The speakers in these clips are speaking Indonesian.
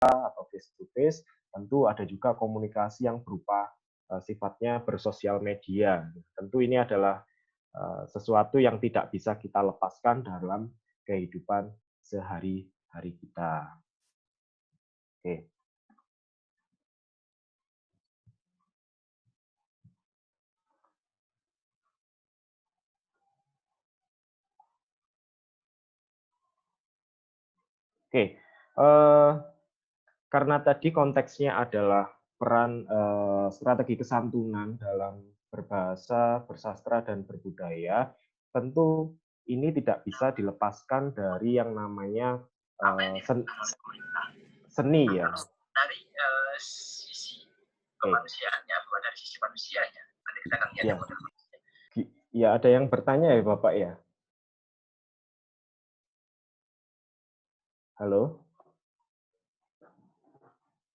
atau face to face, tentu ada juga komunikasi yang berupa sifatnya bersosial media. Tentu ini adalah sesuatu yang tidak bisa kita lepaskan dalam kehidupan sehari-hari kita. Oke. Oke, karena tadi konteksnya adalah peran strategi kesantunan dalam berbahasa, bersastra, dan berbudaya, tentu ini tidak bisa dilepaskan dari yang namanya seni ya. Dari sisi kemanusiaannya, bukan dari sisi manusianya. Nanti kita akan lihat ya. yang model. Ya, ada yang bertanya ya Bapak ya? Halo?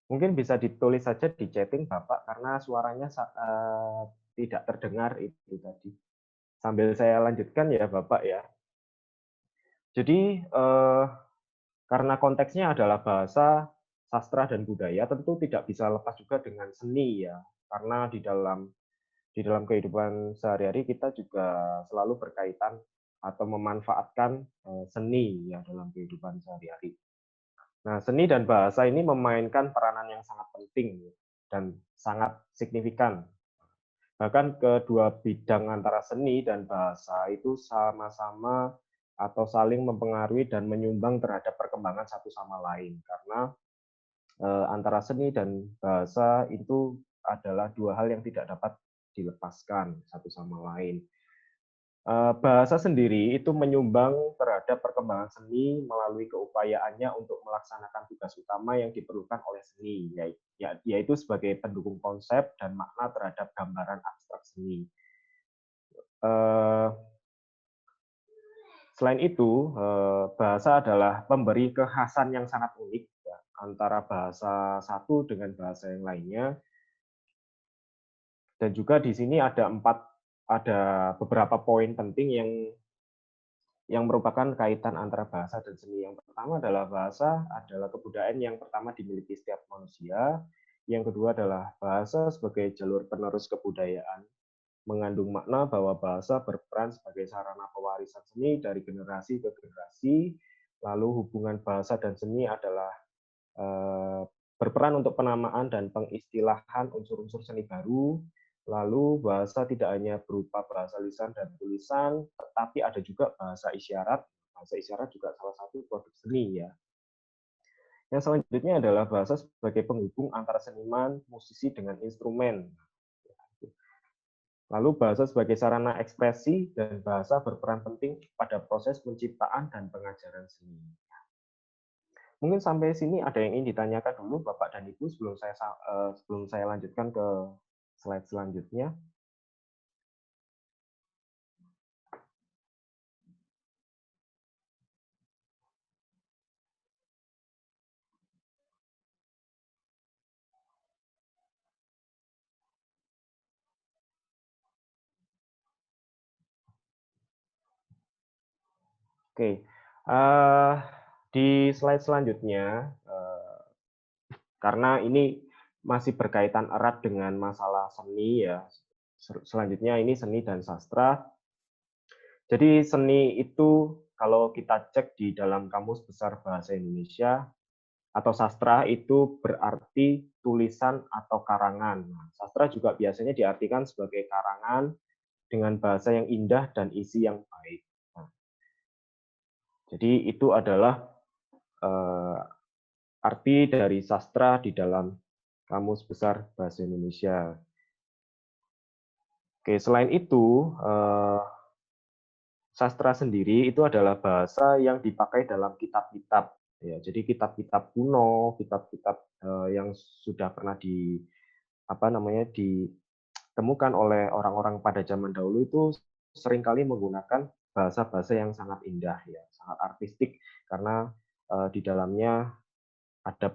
Mungkin bisa ditulis saja di chatting Bapak, karena suaranya tidak terdengar itu tadi. Sambil saya lanjutkan ya Bapak ya. Jadi, karena konteksnya adalah bahasa, sastra, dan budaya, tentu tidak bisa lepas juga dengan seni ya. Karena di dalam kehidupan sehari-hari kita juga selalu berkaitan atau memanfaatkan seni ya dalam kehidupan sehari-hari. Nah, seni dan bahasa ini memainkan peranan yang sangat penting dan sangat signifikan. Bahkan kedua bidang antara seni dan bahasa itu sama-sama atau saling mempengaruhi dan menyumbang terhadap perkembangan satu sama lain. Karena antara seni dan bahasa itu adalah dua hal yang tidak dapat dilepaskan satu sama lain. Bahasa sendiri itu menyumbang terhadap perkembangan seni melalui keupayaannya untuk melaksanakan tugas utama yang diperlukan oleh seni, yaitu sebagai pendukung konsep dan makna terhadap gambaran abstrak seni. Selain itu, bahasa adalah pemberi kekhasan yang sangat unik ya, antara bahasa satu dengan bahasa yang lainnya. Dan juga di sini ada beberapa poin penting yang merupakan kaitan antara bahasa dan seni. Yang pertama adalah bahasa adalah kebudayaan yang pertama dimiliki setiap manusia. Yang kedua adalah bahasa sebagai jalur penerus kebudayaan, mengandung makna bahwa bahasa berperan sebagai sarana pewarisan seni dari generasi ke generasi. Lalu hubungan bahasa dan seni adalah berperan untuk penamaan dan pengistilahan unsur-unsur seni baru. Lalu bahasa tidak hanya berupa bahasa lisan dan tulisan, tetapi ada juga bahasa isyarat. Bahasa isyarat juga salah satu produk seni ya. Yang selanjutnya adalah bahasa sebagai penghubung antara seniman, musisi dengan instrumen. Lalu bahasa sebagai sarana ekspresi dan bahasa berperan penting pada proses penciptaan dan pengajaran seni. Mungkin sampai sini ada yang ingin ditanyakan dulu Bapak dan Ibu sebelum saya lanjutkan ke slide selanjutnya. Oke, di slide selanjutnya, karena ini masih berkaitan erat dengan masalah seni ya. Selanjutnya ini seni dan sastra. Jadi seni itu kalau kita cek di dalam Kamus Besar Bahasa Indonesia atau sastra itu berarti tulisan atau karangan. Nah, sastra juga biasanya diartikan sebagai karangan dengan bahasa yang indah dan isi yang baik. Nah, jadi itu adalah arti dari sastra di dalam Kamus Besar Bahasa Indonesia. Oke, selain itu, sastra sendiri itu adalah bahasa yang dipakai dalam kitab-kitab. Ya, jadi kitab-kitab kuno, kitab-kitab yang sudah pernah ditemukan oleh orang-orang pada zaman dahulu itu seringkali menggunakan bahasa-bahasa yang sangat indah, ya, sangat artistik, karena di dalamnya ada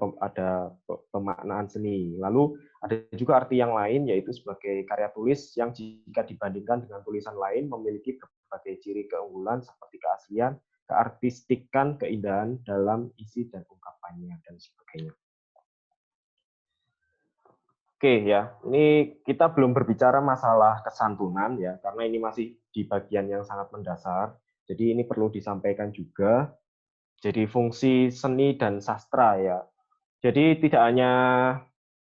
pemaknaan seni. Lalu ada juga arti yang lain, yaitu sebagai karya tulis yang jika dibandingkan dengan tulisan lain memiliki berbagai ciri keunggulan seperti keaslian, keartistikan, keindahan dalam isi dan ungkapannya, dan sebagainya. Oke ya, ini kita belum berbicara masalah kesantunan ya, karena ini masih di bagian yang sangat mendasar. Jadi ini perlu disampaikan juga. Jadi fungsi seni dan sastra ya. Jadi tidak hanya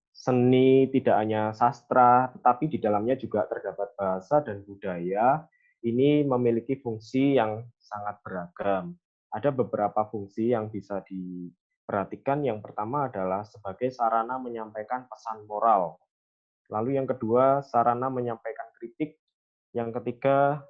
seni, tidak hanya sastra, tetapi di dalamnya juga terdapat bahasa dan budaya. Ini memiliki fungsi yang sangat beragam. Ada beberapa fungsi yang bisa diperhatikan. Yang pertama adalah sebagai sarana menyampaikan pesan moral. Lalu yang kedua, sarana menyampaikan kritik. Yang ketiga,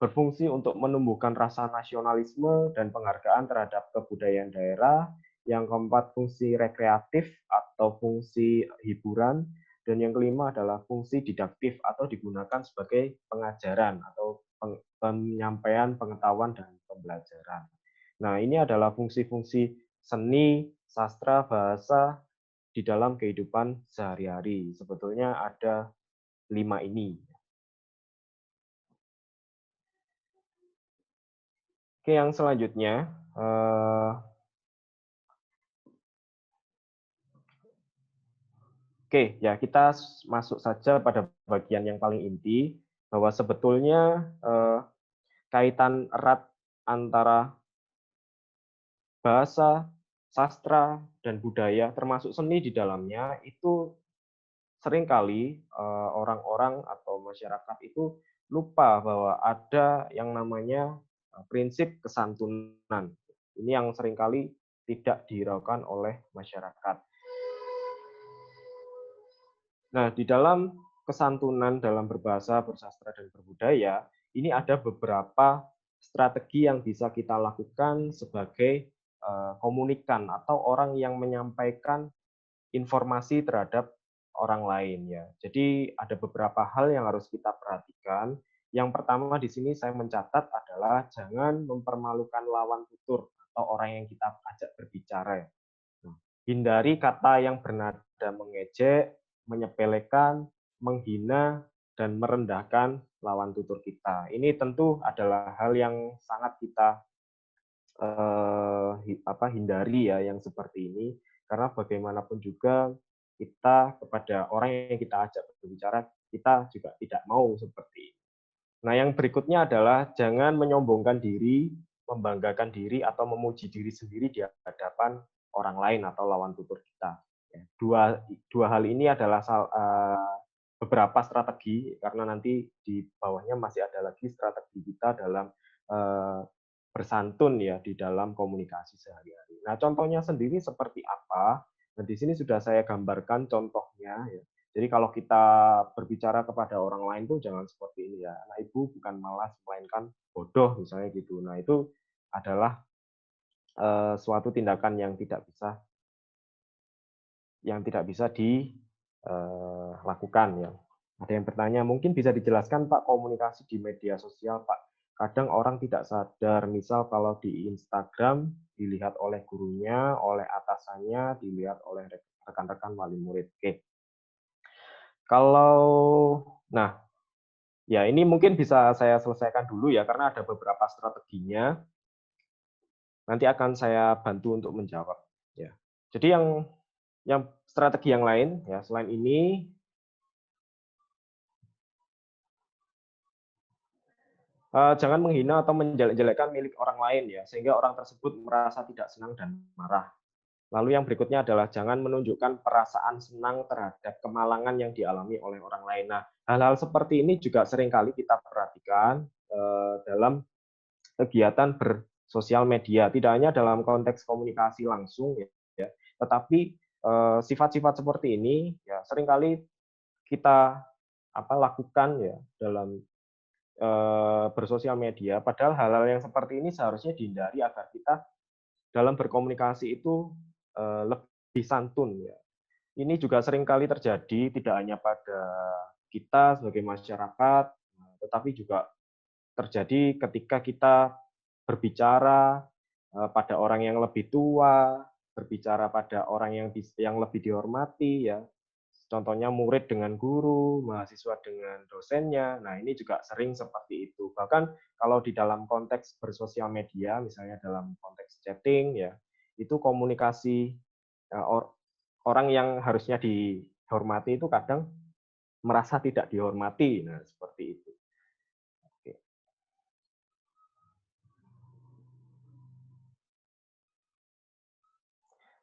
berfungsi untuk menumbuhkan rasa nasionalisme dan penghargaan terhadap kebudayaan daerah. Yang keempat, fungsi rekreatif atau fungsi hiburan. Dan yang kelima adalah fungsi didaktif atau digunakan sebagai pengajaran atau penyampaian pengetahuan dan pembelajaran. Nah, ini adalah fungsi-fungsi seni, sastra, bahasa di dalam kehidupan sehari-hari. Sebetulnya ada 5 ini. Oke, yang selanjutnya, oke, ya kita masuk saja pada bagian yang paling inti, bahwa sebetulnya kaitan erat antara bahasa, sastra, dan budaya, termasuk seni di dalamnya, itu seringkali orang-orang atau masyarakat itu lupa bahwa ada yang namanya prinsip kesantunan. Ini yang seringkali tidak dihiraukan oleh masyarakat. Nah, di dalam kesantunan dalam berbahasa, bersastra, dan berbudaya, ini ada beberapa strategi yang bisa kita lakukan sebagai komunikan atau orang yang menyampaikan informasi terhadap orang lain ya. Jadi ada beberapa hal yang harus kita perhatikan. Yang pertama di sini saya mencatat adalah jangan mempermalukan lawan tutur atau orang yang kita ajak berbicara. Nah, hindari kata yang bernada mengejek, menyepelekan, menghina, dan merendahkan lawan tutur kita. Ini tentu adalah hal yang sangat kita hindari ya yang seperti ini, karena bagaimanapun juga kita kepada orang yang kita ajak berbicara, kita juga tidak mau seperti ini. Nah, yang berikutnya adalah jangan menyombongkan diri, membanggakan diri, atau memuji diri sendiri di hadapan orang lain atau lawan tutur kita. Ya, dua hal ini adalah beberapa strategi, karena nanti di bawahnya masih ada lagi strategi kita dalam bersantun ya di dalam komunikasi sehari-hari. Nah, contohnya sendiri seperti apa? Nah, di sini sudah saya gambarkan contohnya ya. Jadi kalau kita berbicara kepada orang lain tuh jangan seperti ini ya. Nah, ibu bukan malas melainkan bodoh misalnya gitu. Nah, itu adalah suatu tindakan yang tidak bisa dilakukan ya. Ada yang bertanya, mungkin bisa dijelaskan Pak komunikasi di media sosial Pak. Kadang orang tidak sadar, misal kalau di Instagram dilihat oleh gurunya, oleh atasannya, dilihat oleh rekan-rekan wali murid. Oke. Nah, ya ini mungkin bisa saya selesaikan dulu ya, karena ada beberapa strateginya. Nanti akan saya bantu untuk menjawab. Ya. Jadi yang strategi yang lain ya selain ini, jangan menghina atau menjelek-jelekkan milik orang lain ya, sehingga orang tersebut merasa tidak senang dan marah. Lalu yang berikutnya adalah jangan menunjukkan perasaan senang terhadap kemalangan yang dialami oleh orang lain. Nah, hal-hal seperti ini juga seringkali kita perhatikan dalam kegiatan bersosial media, tidak hanya dalam konteks komunikasi langsung ya, tetapi sifat-sifat seperti ini ya seringkali kita lakukan ya dalam bersosial media, padahal hal-hal yang seperti ini seharusnya dihindari agar kita dalam berkomunikasi itu lebih santun ya. Ini juga seringkali terjadi tidak hanya pada kita sebagai masyarakat, tetapi juga terjadi ketika kita berbicara pada orang yang lebih tua, berbicara pada orang yang lebih dihormati ya. Contohnya murid dengan guru, mahasiswa dengan dosennya. Nah, ini juga sering seperti itu. Bahkan kalau di dalam konteks bersosial media, misalnya dalam konteks chatting ya, itu komunikasi orang yang harusnya dihormati itu kadang merasa tidak dihormati. Nah, seperti itu. Oke.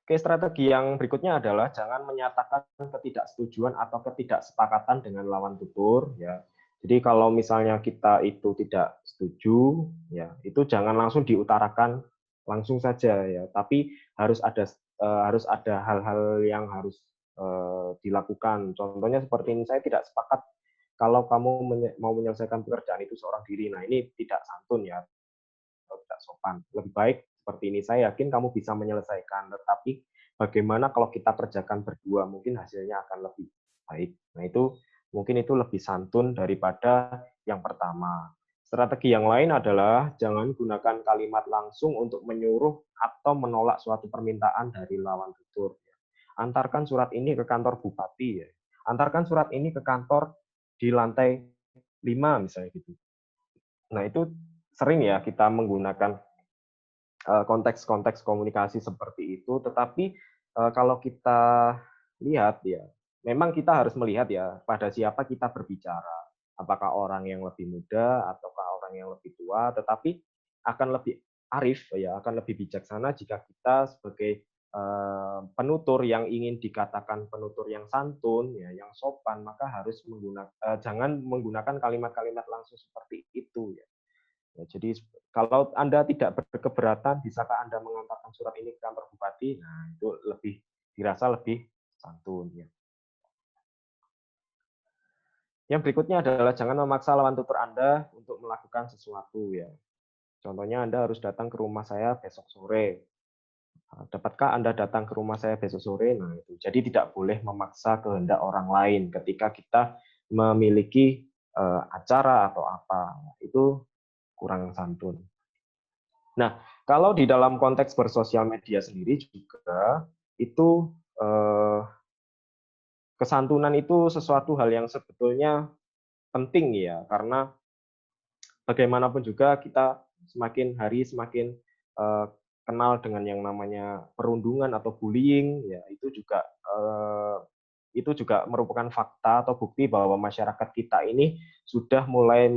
Oke, strategi yang berikutnya adalah jangan menyatakan ketidaksetujuan atau ketidaksepakatan dengan lawan tutur, ya. Jadi kalau misalnya kita itu tidak setuju, ya itu jangan langsung diutarakan langsung saja, ya. Tapi harus ada hal-hal yang harus dilakukan. Contohnya seperti ini, saya tidak sepakat kalau kamu mau menyelesaikan pekerjaan itu seorang diri. Nah, ini tidak santun, ya, atau tidak sopan. Lebih baik seperti ini, saya yakin kamu bisa menyelesaikan, tetapi bagaimana kalau kita kerjakan berdua, mungkin hasilnya akan lebih baik. Nah, itu mungkin itu lebih santun daripada yang pertama. Strategi yang lain adalah jangan gunakan kalimat langsung untuk menyuruh atau menolak suatu permintaan dari lawan tutur. Antarkan surat ini ke kantor bupati, ya. Antarkan surat ini ke kantor di lantai 5 misalnya gitu. Nah, itu sering ya kita menggunakan konteks-konteks komunikasi seperti itu, tetapi kalau kita lihat ya, memang kita harus melihat ya pada siapa kita berbicara. Apakah orang yang lebih muda ataukah orang yang lebih tua, tetapi akan lebih arif ya, akan lebih bijaksana jika kita sebagai penutur yang ingin dikatakan penutur yang santun ya, yang sopan, maka harus jangan menggunakan kalimat-kalimat langsung seperti itu ya. Ya, jadi kalau Anda tidak berkeberatan, bisakah Anda mengantarkan surat ini ke kantor bupati? Nah, itu dirasa lebih santun. Ya. Yang berikutnya adalah jangan memaksa lawan tutur Anda untuk melakukan sesuatu. Ya. Contohnya Anda harus datang ke rumah saya besok sore. Dapatkah Anda datang ke rumah saya besok sore? Nah, itu. Jadi tidak boleh memaksa kehendak orang lain ketika kita memiliki acara atau apa. Itu kurang santun. Nah, kalau di dalam konteks bersosial media sendiri juga itu kesantunan itu sesuatu hal yang sebetulnya penting ya, karena bagaimanapun juga kita semakin hari semakin kenal dengan yang namanya perundungan atau bullying, ya itu juga merupakan fakta atau bukti bahwa masyarakat kita ini sudah mulai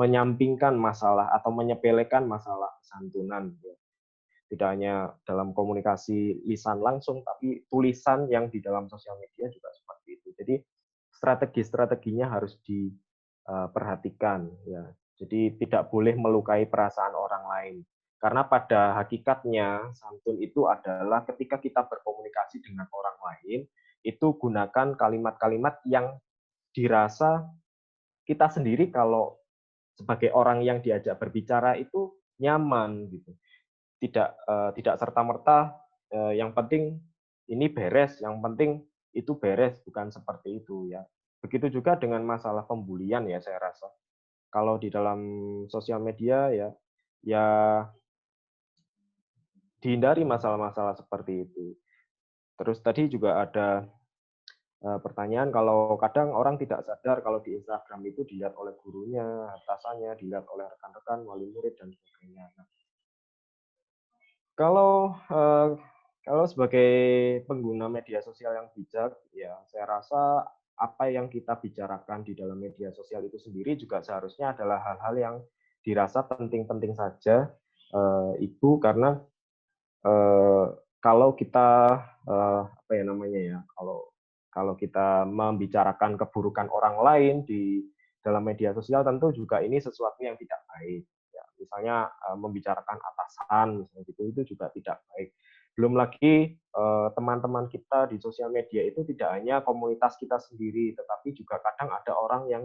menyampingkan masalah atau menyepelekan masalah kesantunan. Ya. Tidak hanya dalam komunikasi lisan langsung, tapi tulisan yang di dalam sosial media juga seperti itu. Jadi strategi-strateginya harus diperhatikan. Ya. Jadi tidak boleh melukai perasaan orang lain. Karena pada hakikatnya santun itu adalah ketika kita berkomunikasi dengan orang lain, itu gunakan kalimat-kalimat yang dirasa kita sendiri kalau sebagai orang yang diajak berbicara itu nyaman gitu. Tidak serta-merta yang penting ini beres, yang penting itu beres, bukan seperti itu ya. Begitu juga dengan masalah pembulian ya saya rasa. Kalau di dalam sosial media ya dihindari masalah-masalah seperti itu. Terus tadi juga ada pertanyaan kalau kadang orang tidak sadar kalau di Instagram itu dilihat oleh gurunya, atasannya, dilihat oleh rekan-rekan, wali murid dan sebagainya. Nah, Kalau kalau sebagai pengguna media sosial yang bijak, ya saya rasa apa yang kita bicarakan di dalam media sosial itu sendiri juga seharusnya adalah hal-hal yang dirasa penting-penting saja, itu karena eh, kalau kita apa ya namanya ya, kalau kita membicarakan keburukan orang lain di dalam media sosial tentu juga ini sesuatu yang tidak baik. Ya, misalnya membicarakan atasan, misalnya gitu, itu juga tidak baik. Belum lagi teman-teman kita di sosial media itu tidak hanya komunitas kita sendiri, tetapi juga kadang ada orang yang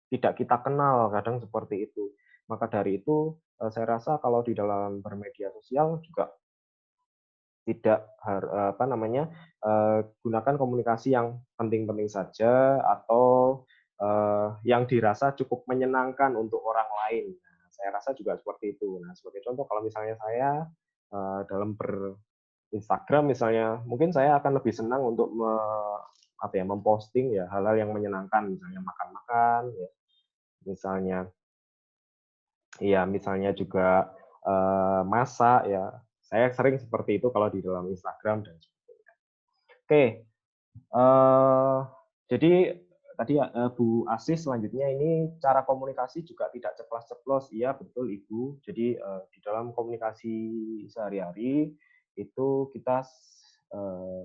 tidak kita kenal, kadang seperti itu. Maka dari itu, saya rasa kalau di dalam bermedia sosial juga tidak apa namanya, gunakan komunikasi yang penting-penting saja atau yang dirasa cukup menyenangkan untuk orang lain. Nah, saya rasa juga seperti itu. Nah, sebagai contoh kalau misalnya saya dalam ber-Instagram misalnya, mungkin saya akan lebih senang untuk apa ya, memposting ya hal-hal yang menyenangkan, misalnya makan-makan, ya, misalnya misalnya juga masak ya. Saya sering seperti itu kalau di dalam Instagram dan sebagainya. Oke, Eh, jadi tadi Bu Asis selanjutnya ini cara komunikasi juga tidak ceplas-ceplos. Iya betul Ibu. Jadi di dalam komunikasi sehari-hari itu kita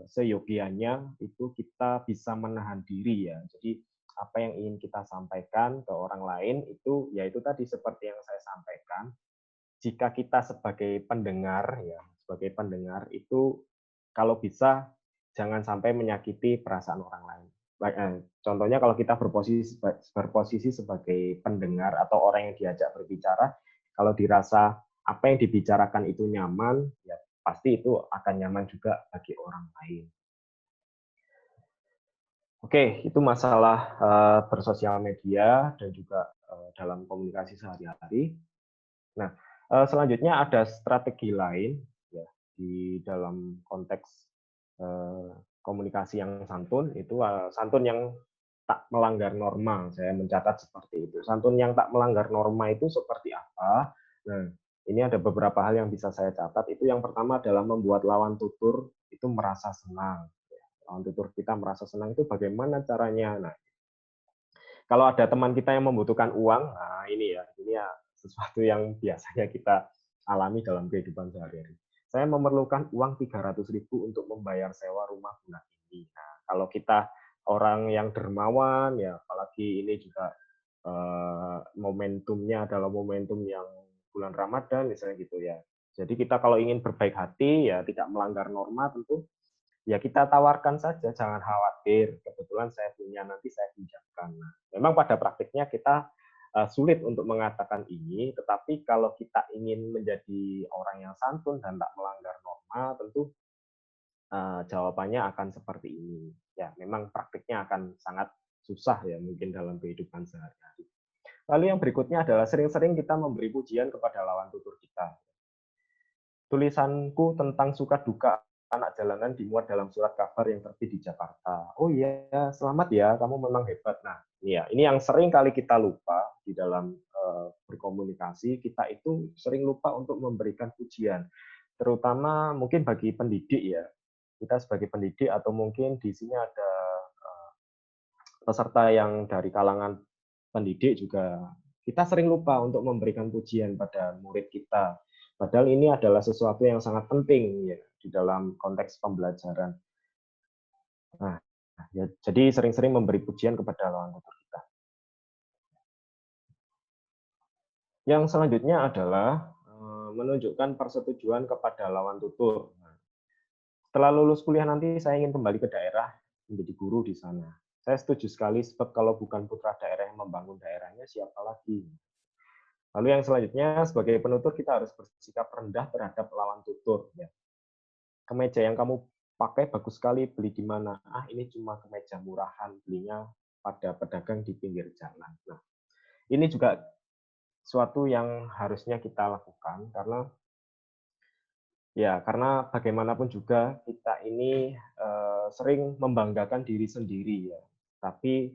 seyogianya itu kita bisa menahan diri ya. Jadi apa yang ingin kita sampaikan ke orang lain itu yaitu tadi seperti yang saya sampaikan. Jika kita sebagai pendengar ya, sebagai pendengar itu kalau bisa jangan sampai menyakiti perasaan orang lain. Contohnya kalau kita berposisi sebagai pendengar atau orang yang diajak berbicara, kalau dirasa apa yang dibicarakan itu nyaman, ya pasti itu akan nyaman juga bagi orang lain. Oke, itu masalah bersosial media dan juga dalam komunikasi sehari-hari. Nah, selanjutnya ada strategi lain ya di dalam konteks komunikasi yang santun itu santun yang tak melanggar norma. Saya mencatat seperti itu. Santun yang tak melanggar norma itu seperti apa? Nah, ini ada beberapa hal yang bisa saya catat. Itu yang pertama adalah membuat lawan tutur itu merasa senang. Lawan tutur kita merasa senang itu bagaimana caranya? Nah, kalau ada teman kita yang membutuhkan uang, nah ini ya sesuatu yang biasanya kita alami dalam kehidupan sehari-hari. Saya memerlukan uang 300.000 untuk membayar sewa rumah bulan ini. Nah, kalau kita orang yang dermawan, ya apalagi ini juga momentumnya adalah momentum yang bulan Ramadan misalnya gitu ya. Jadi kita kalau ingin berbaik hati ya tidak melanggar norma tentu ya kita tawarkan saja, jangan khawatir. Kebetulan saya punya, nanti saya pinjamkan. Nah, memang pada praktiknya kita sulit untuk mengatakan ini, tetapi kalau kita ingin menjadi orang yang santun dan tak melanggar norma, tentu jawabannya akan seperti ini. Ya, memang praktiknya akan sangat susah ya mungkin dalam kehidupan sehari-hari. Lalu yang berikutnya adalah sering-sering kita memberi pujian kepada lawan tutur kita. Tulisanku tentang suka duka anak jalanan dimuat dalam surat kabar yang terbit di Jakarta. Oh iya, selamat ya, kamu memang hebat. Nah, ini yang sering kali kita lupa di dalam berkomunikasi, kita itu sering lupa untuk memberikan pujian. Terutama mungkin bagi pendidik ya. Kita sebagai pendidik atau mungkin di sini ada peserta yang dari kalangan pendidik juga kita sering lupa untuk memberikan pujian pada murid kita. Padahal ini adalah sesuatu yang sangat penting ya di dalam konteks pembelajaran. Nah, ya, jadi sering-sering memberi pujian kepada lawan tutur kita. Yang selanjutnya adalah menunjukkan persetujuan kepada lawan tutur. Setelah lulus kuliah nanti saya ingin kembali ke daerah menjadi guru di sana. Saya setuju sekali sebab kalau bukan putra daerah yang membangun daerahnya siapa lagi? Lalu yang selanjutnya, sebagai penutur kita harus bersikap rendah terhadap lawan tutur. Ya. Kemeja yang kamu pakai bagus sekali, beli di mana? Ah, ini cuma kemeja murahan, belinya pada pedagang di pinggir jalan. Nah, ini juga suatu yang harusnya kita lakukan karena bagaimanapun juga kita ini sering membanggakan diri sendiri ya. Tapi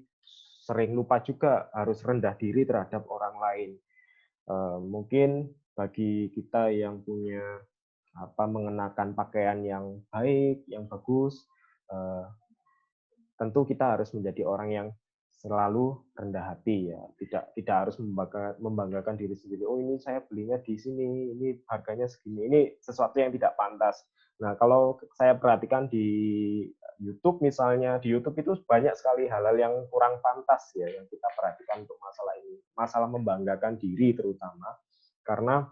sering lupa juga harus rendah diri terhadap orang lain. Mungkin bagi kita yang punya mengenakan pakaian yang baik, yang bagus, tentu kita harus menjadi orang yang selalu rendah hati ya, tidak harus membanggakan diri sendiri. Oh ini saya belinya di sini, ini harganya segini, ini sesuatu yang tidak pantas. Nah kalau saya perhatikan di YouTube misalnya, di YouTube itu banyak sekali hal-hal yang kurang pantas ya yang kita perhatikan untuk masalah ini, masalah membanggakan diri terutama karena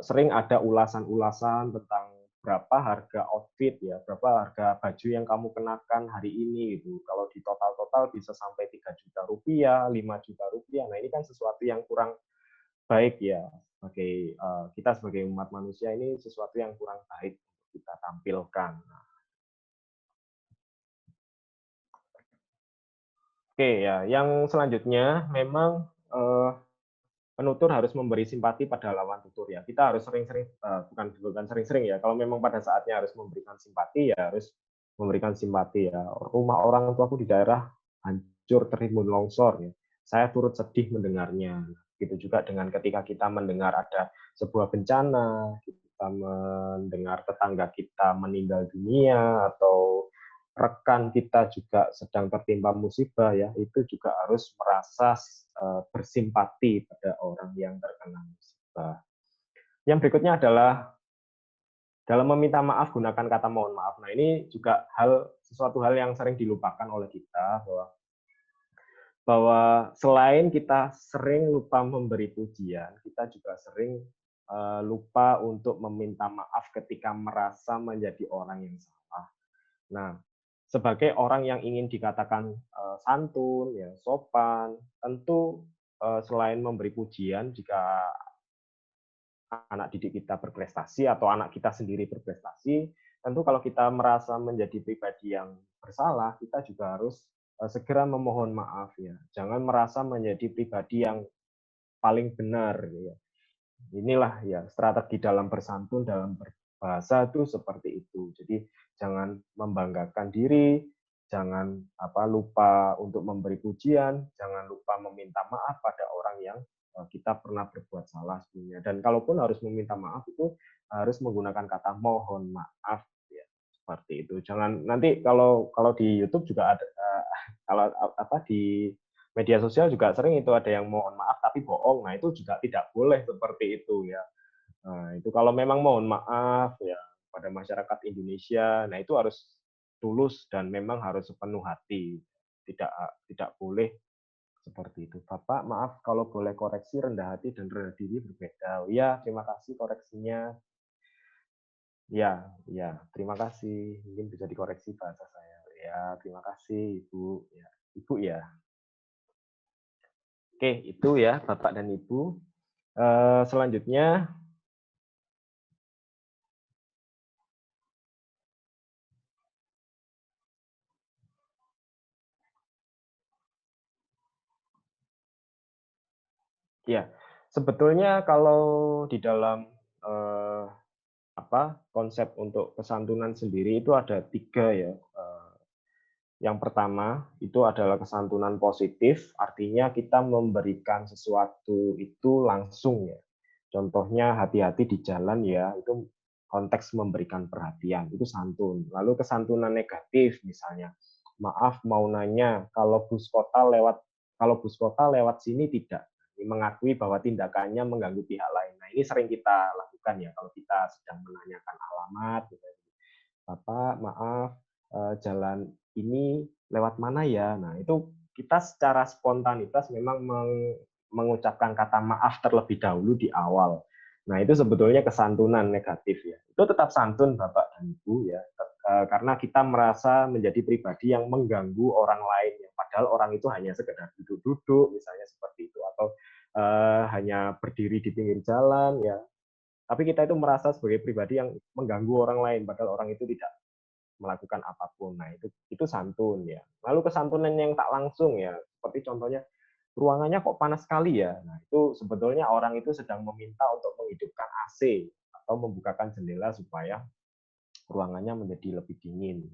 sering ada ulasan-ulasan tentang berapa harga outfit ya, berapa harga baju yang kamu kenakan hari ini gitu. Kalau di total-total bisa sampai 3 juta rupiah, 5 juta rupiah. Nah, ini kan sesuatu yang kurang baik ya sebagai kita sebagai umat manusia ini sesuatu yang kurang baik untuk kita tampilkan. Oke ya, yang selanjutnya memang penutur harus memberi simpati pada lawan tutur ya. Kita harus sering-sering bukan sering-sering ya. Kalau memang pada saatnya harus memberikan simpati ya harus memberikan simpati ya. Rumah orang tuaku di daerah hancur tertimbun longsor ya. Saya turut sedih mendengarnya. Gitu juga dengan ketika kita mendengar ada sebuah bencana, kita mendengar tetangga kita meninggal dunia atau rekan kita juga sedang tertimpa musibah ya, itu juga harus merasa bersimpati pada orang yang terkena musibah. Yang berikutnya adalah dalam meminta maaf gunakan kata mohon maaf. Nah, ini juga sesuatu hal yang sering dilupakan oleh kita bahwa selain kita sering lupa memberi pujian, kita juga sering lupa untuk meminta maaf ketika merasa menjadi orang yang salah. Nah, sebagai orang yang ingin dikatakan santun, ya sopan, tentu selain memberi pujian jika anak didik kita berprestasi atau anak kita sendiri berprestasi, tentu kalau kita merasa menjadi pribadi yang bersalah, kita juga harus segera memohon maaf ya. Jangan merasa menjadi pribadi yang paling benar ya. Inilah ya strategi dalam bersantun, dalam berbahasa itu seperti itu. Jadi jangan membanggakan diri, jangan lupa untuk memberi pujian, jangan lupa meminta maaf pada orang yang kita pernah berbuat salah sebelumnya. Dan kalaupun harus meminta maaf itu harus menggunakan kata mohon maaf ya, seperti itu. Jangan nanti kalau di YouTube juga ada kalau di media sosial juga sering itu ada yang mohon maaf tapi bohong. Nah, itu juga tidak boleh seperti itu ya. Nah, itu kalau memang mohon maaf ya pada masyarakat Indonesia, nah itu harus tulus dan memang harus sepenuh hati. Tidak boleh seperti itu. Bapak, maaf kalau boleh koreksi rendah hati dan rendah diri berbeda. Oh, ya, terima kasih koreksinya. Ya, ya, terima kasih. Mungkin bisa dikoreksi bahasa saya. Ya, terima kasih Ibu. Ya, Ibu ya. Oke, itu ya Bapak dan Ibu. Selanjutnya, ya sebetulnya kalau di dalam konsep untuk kesantunan sendiri itu ada 3 ya. Yang pertama itu adalah kesantunan positif, artinya kita memberikan sesuatu itu langsung ya. Contohnya hati-hati di jalan ya, itu konteks memberikan perhatian, itu santun. Lalu kesantunan negatif misalnya, maaf mau nanya kalau bus kota lewat sini tidak, mengakui bahwa tindakannya mengganggu pihak lain. Nah, ini sering kita lakukan ya kalau kita sedang menanyakan alamat gitu. Bapak, maaf, jalan ini lewat mana ya? Nah, itu kita secara spontanitas memang mengucapkan kata maaf terlebih dahulu di awal. Nah, itu sebetulnya kesantunan negatif ya. Itu tetap santun Bapak dan Ibu ya. Karena kita merasa menjadi pribadi yang mengganggu orang lain, yang padahal orang itu hanya sekedar duduk-duduk, misalnya seperti itu, atau hanya berdiri di pinggir jalan ya. Tapi kita itu merasa sebagai pribadi yang mengganggu orang lain, padahal orang itu tidak melakukan apapun. Nah, itu santun ya. Lalu kesantunan yang tak langsung ya, seperti contohnya ruangannya kok panas sekali ya. Nah, itu sebetulnya orang itu sedang meminta untuk menghidupkan AC atau membukakan jendela supaya ruangannya menjadi lebih dingin.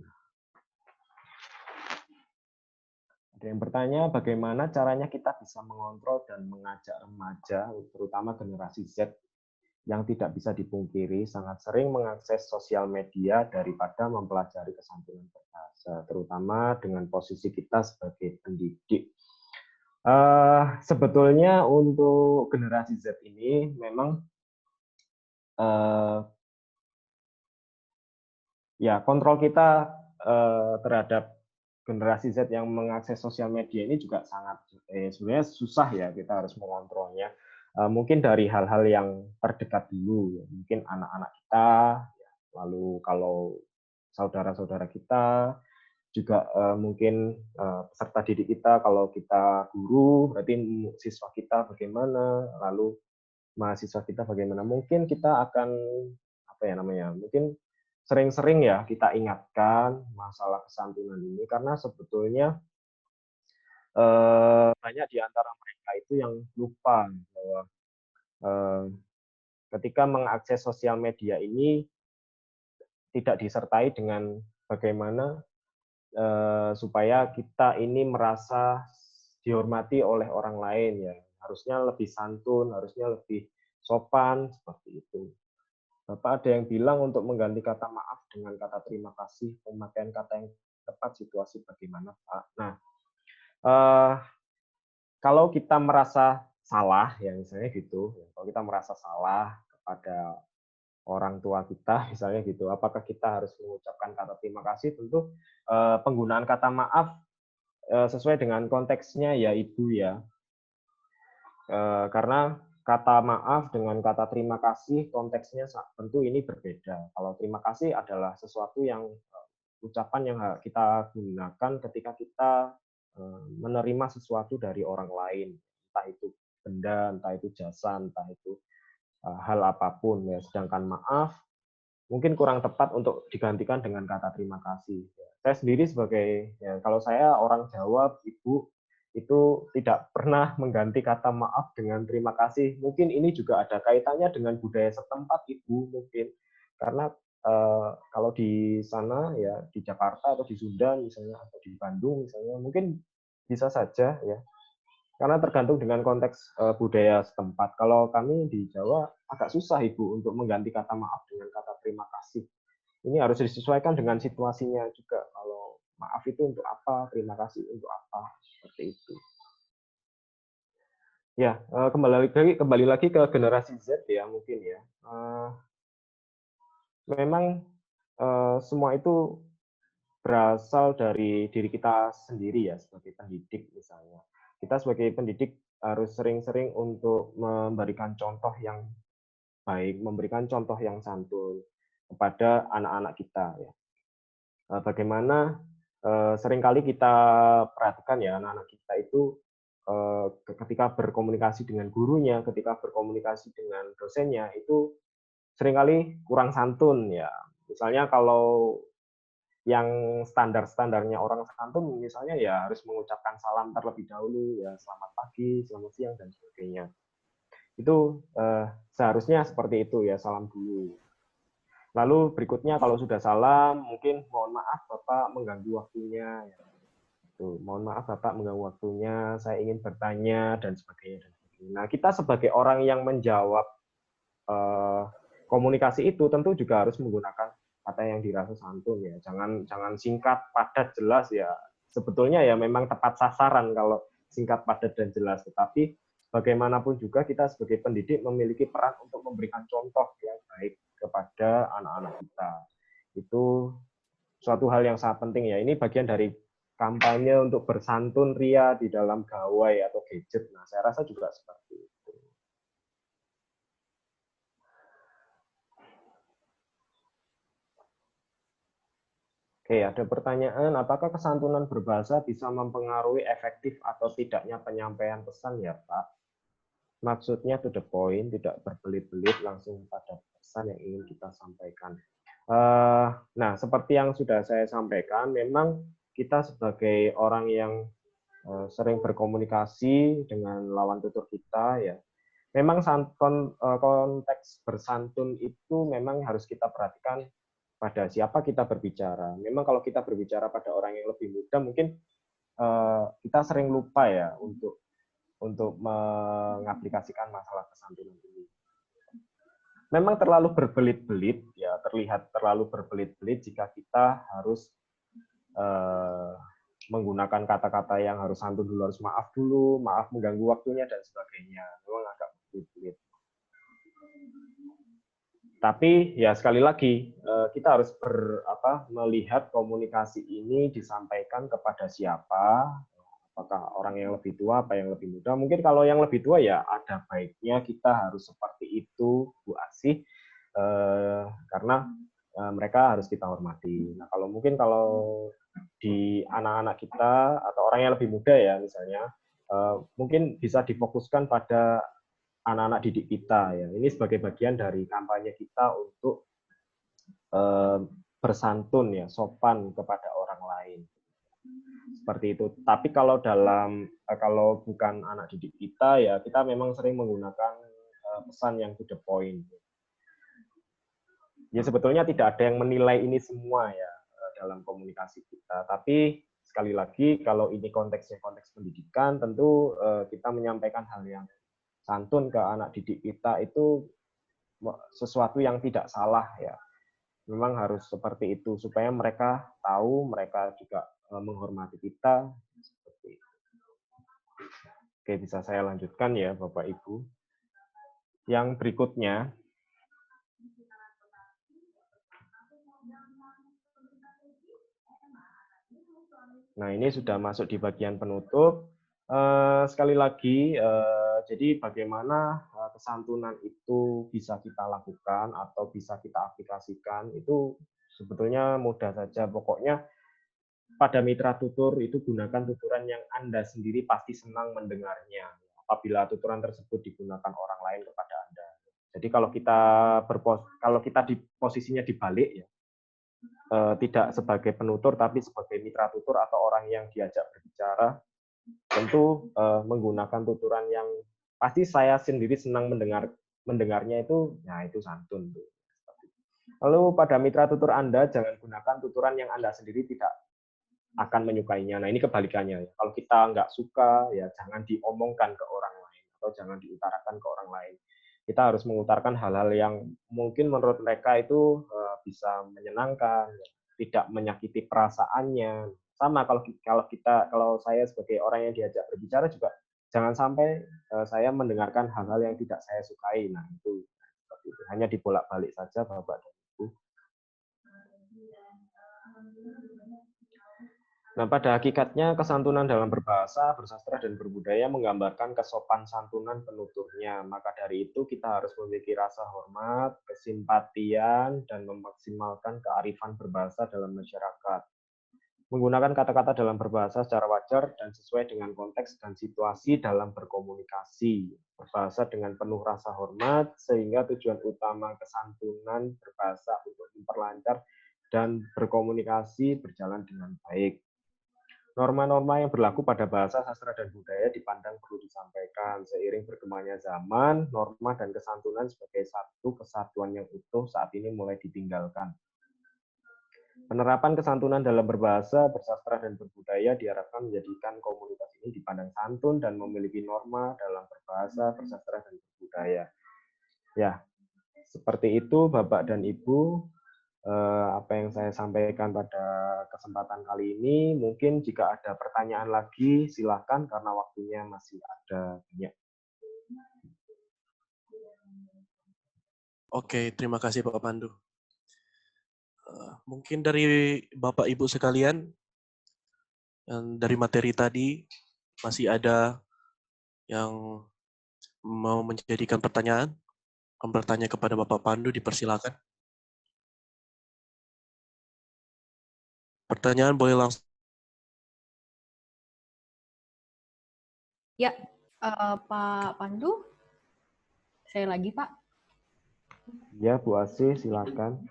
Ada yang bertanya bagaimana caranya kita bisa mengontrol dan mengajak remaja, terutama generasi Z yang tidak bisa dipungkiri sangat sering mengakses sosial media daripada mempelajari kesantunan berbahasa, terutama dengan posisi kita sebagai pendidik. Sebetulnya untuk generasi Z ini memang ya kontrol kita terhadap generasi Z yang mengakses sosial media ini juga sangat sebenarnya susah ya, kita harus mengontrolnya. Mungkin dari hal-hal yang terdekat dulu, ya. Mungkin anak-anak kita, ya. Lalu kalau saudara-saudara kita, juga mungkin peserta didik kita, kalau kita guru, berarti siswa kita bagaimana, lalu mahasiswa kita bagaimana. Mungkin kita akan, mungkin sering-sering ya kita ingatkan masalah kesantunan ini, karena sebetulnya banyak di antara mereka itu yang lupa bahwa ketika mengakses sosial media ini tidak disertai dengan bagaimana supaya kita ini merasa dihormati oleh orang lain ya. Harusnya lebih santun, harusnya lebih sopan seperti itu. Bapak ada yang bilang untuk mengganti kata maaf dengan kata terima kasih, pemakaian kata yang tepat situasi bagaimana, Pak. Nah, kalau kita merasa salah, ya misalnya gitu, kalau kita merasa salah kepada orang tua kita, misalnya gitu, apakah kita harus mengucapkan kata terima kasih? Tentu penggunaan kata maaf sesuai dengan konteksnya ya Ibu ya. Karena kata maaf dengan kata terima kasih konteksnya tentu ini berbeda. Kalau terima kasih adalah sesuatu yang ucapan yang kita gunakan ketika kita menerima sesuatu dari orang lain, entah itu benda, entah itu jasa, entah itu hal apapun ya. Sedangkan maaf mungkin kurang tepat untuk digantikan dengan kata terima kasih. Saya sendiri sebagai kalau saya orang Jawa, Ibu itu tidak pernah mengganti kata maaf dengan terima kasih. Mungkin ini juga ada kaitannya dengan budaya setempat, Ibu, mungkin. Karena kalau di sana ya di Jakarta atau di Sunda misalnya atau di Bandung misalnya mungkin bisa saja ya. Karena tergantung dengan konteks budaya setempat. Kalau kami di Jawa agak susah Ibu untuk mengganti kata maaf dengan kata terima kasih. Ini harus disesuaikan dengan situasinya juga. Kalau maaf itu untuk apa, terima kasih untuk apa, seperti itu. Ya, kembali lagi ke generasi Z ya mungkin ya. Memang semua itu berasal dari diri kita sendiri ya sebagai pendidik misalnya. Kita sebagai pendidik harus sering-sering untuk memberikan contoh yang baik, memberikan contoh yang santun kepada anak-anak kita ya. Bagaimana seringkali kita perhatikan ya anak-anak kita itu ketika berkomunikasi dengan gurunya, ketika berkomunikasi dengan dosennya itu seringkali kurang santun ya. Misalnya kalau yang standar-standarnya orang santun misalnya ya harus mengucapkan salam terlebih dahulu ya selamat pagi, selamat siang dan sebagainya. Itu seharusnya seperti itu ya salam dulu. Lalu berikutnya kalau sudah salam mungkin mohon maaf Bapak mengganggu waktunya ya. Tuh, mohon maaf Bapak mengganggu waktunya, saya ingin bertanya dan sebagainya. Nah, kita sebagai orang yang menjawab komunikasi itu tentu juga harus menggunakan kata yang dirasa santun ya. Jangan singkat, padat, jelas ya. Sebetulnya ya memang tepat sasaran kalau singkat, padat dan jelas. Tetapi bagaimanapun juga kita sebagai pendidik memiliki peran untuk memberikan contoh yang baik kepada anak-anak kita. Itu suatu hal yang sangat penting ya. Ini bagian dari kampanye untuk bersantun ria di dalam gawai atau gadget. Nah, saya rasa juga seperti itu. Oke, ada pertanyaan, apakah kesantunan berbahasa bisa mempengaruhi efektif atau tidaknya penyampaian pesan ya, Pak? Maksudnya to the point, tidak berbelit-belit, langsung pada pesan yang ingin kita sampaikan. Nah, seperti yang sudah saya sampaikan, memang kita sebagai orang yang sering berkomunikasi dengan lawan tutur kita, ya, memang konteks bersantun itu memang harus kita perhatikan pada siapa kita berbicara. Memang kalau kita berbicara pada orang yang lebih muda, mungkin kita sering lupa ya untuk mengaplikasikan masalah kesantunan ini. Memang terlalu berbelit-belit, ya terlihat terlalu berbelit-belit jika kita harus menggunakan kata-kata yang harus santun dulu, harus maaf dulu, maaf mengganggu waktunya dan sebagainya. Memang agak berbelit-belit. Tapi ya sekali lagi kita harus melihat komunikasi ini disampaikan kepada siapa, apakah orang yang lebih tua, apa yang lebih muda. Mungkin kalau yang lebih tua ya ada baiknya kita harus seperti itu, Bu Asih, karena mereka harus kita hormati. Nah kalau di anak-anak kita atau orang yang lebih muda ya misalnya, mungkin bisa difokuskan pada anak-anak didik kita ya. Ini sebagai bagian dari kampanye kita untuk bersantun ya, sopan kepada orang lain. Seperti itu. Tapi kalau bukan anak didik kita ya kita memang sering menggunakan pesan yang to the point. Ya sebetulnya tidak ada yang menilai ini semua ya dalam komunikasi kita. Tapi sekali lagi kalau ini konteksnya konteks pendidikan, tentu kita menyampaikan hal yang santun ke anak didik kita itu sesuatu yang tidak salah ya. Memang harus seperti itu supaya mereka tahu, mereka juga menghormati kita. Seperti itu. Oke, bisa saya lanjutkan ya, Bapak Ibu. Yang berikutnya, nah ini sudah masuk di bagian penutup. Sekali lagi, jadi bagaimana kesantunan itu bisa kita lakukan atau bisa kita aplikasikan itu sebetulnya mudah saja. Pokoknya pada mitra tutur itu gunakan tuturan yang Anda sendiri pasti senang mendengarnya apabila tuturan tersebut digunakan orang lain kepada Anda. Jadi kalau kita di posisinya dibalik ya, tidak sebagai penutur tapi sebagai mitra tutur atau orang yang diajak berbicara, tentu menggunakan tuturan yang pasti saya sendiri senang mendengarnya itu, ya itu santun. Lalu pada mitra tutur Anda jangan gunakan tuturan yang Anda sendiri tidak akan menyukainya. Nah ini kebalikannya. Kalau kita nggak suka, ya jangan diomongkan ke orang lain atau jangan diutarakan ke orang lain. Kita harus mengutarakan hal-hal yang mungkin menurut mereka itu bisa menyenangkan, tidak menyakiti perasaannya. Sama kalau saya sebagai orang yang diajak berbicara juga jangan sampai saya mendengarkan hal-hal yang tidak saya sukai. Nah itu seperti itu. Hanya dibolak-balik saja, Bapak dan Ibu. Nah, pada hakikatnya kesantunan dalam berbahasa, bersastra, dan berbudaya menggambarkan kesopan santunan penuturnya. Maka dari itu kita harus memiliki rasa hormat, kesimpatian, dan memaksimalkan kearifan berbahasa dalam masyarakat. Menggunakan kata-kata dalam berbahasa secara wajar dan sesuai dengan konteks dan situasi dalam berkomunikasi. Berbahasa dengan penuh rasa hormat, sehingga tujuan utama kesantunan berbahasa untuk memperlancar dan berkomunikasi berjalan dengan baik. Norma-norma yang berlaku pada bahasa, sastra, dan budaya dipandang perlu disampaikan. Seiring berkembangnya zaman, norma dan kesantunan sebagai satu kesatuan yang utuh saat ini mulai ditinggalkan. Penerapan kesantunan dalam berbahasa, bersastra, dan berbudaya diharapkan menjadikan komunitas ini dipandang santun dan memiliki norma dalam berbahasa, bersastra, dan berbudaya. Ya, seperti itu Bapak dan Ibu. Apa yang saya sampaikan pada kesempatan kali ini. Mungkin jika ada pertanyaan lagi, silakan karena waktunya masih ada banyak. Oke, terima kasih Pak Pandu. Mungkin dari Bapak Ibu sekalian, yang dari materi tadi, masih ada yang mau menjadikan pertanyaan? Bertanya kepada Bapak Pandu, dipersilakan. Pertanyaan boleh langsung. Ya, Pak Pandu. Saya lagi, Pak. Ya, Bu Asih, silakan.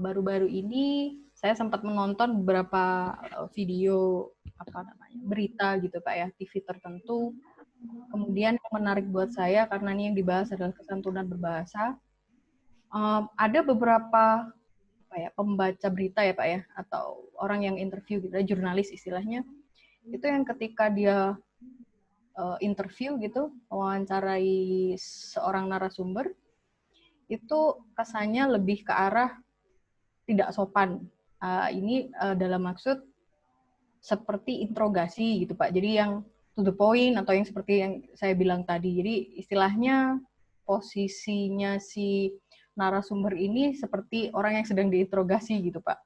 Baru-baru ini saya sempat menonton beberapa video berita gitu, Pak ya, TV tertentu. Kemudian yang menarik buat saya karena ini yang dibahas adalah kesantunan berbahasa. Ada beberapa pembaca berita ya Pak ya, atau orang yang interview gitu, jurnalis istilahnya, itu yang ketika dia interview gitu, wawancarai seorang narasumber, itu kesannya lebih ke arah tidak sopan. Ini dalam maksud seperti interogasi gitu Pak. Jadi yang to the point atau yang seperti yang saya bilang tadi. Jadi istilahnya posisinya si narasumber ini seperti orang yang sedang diinterogasi gitu Pak.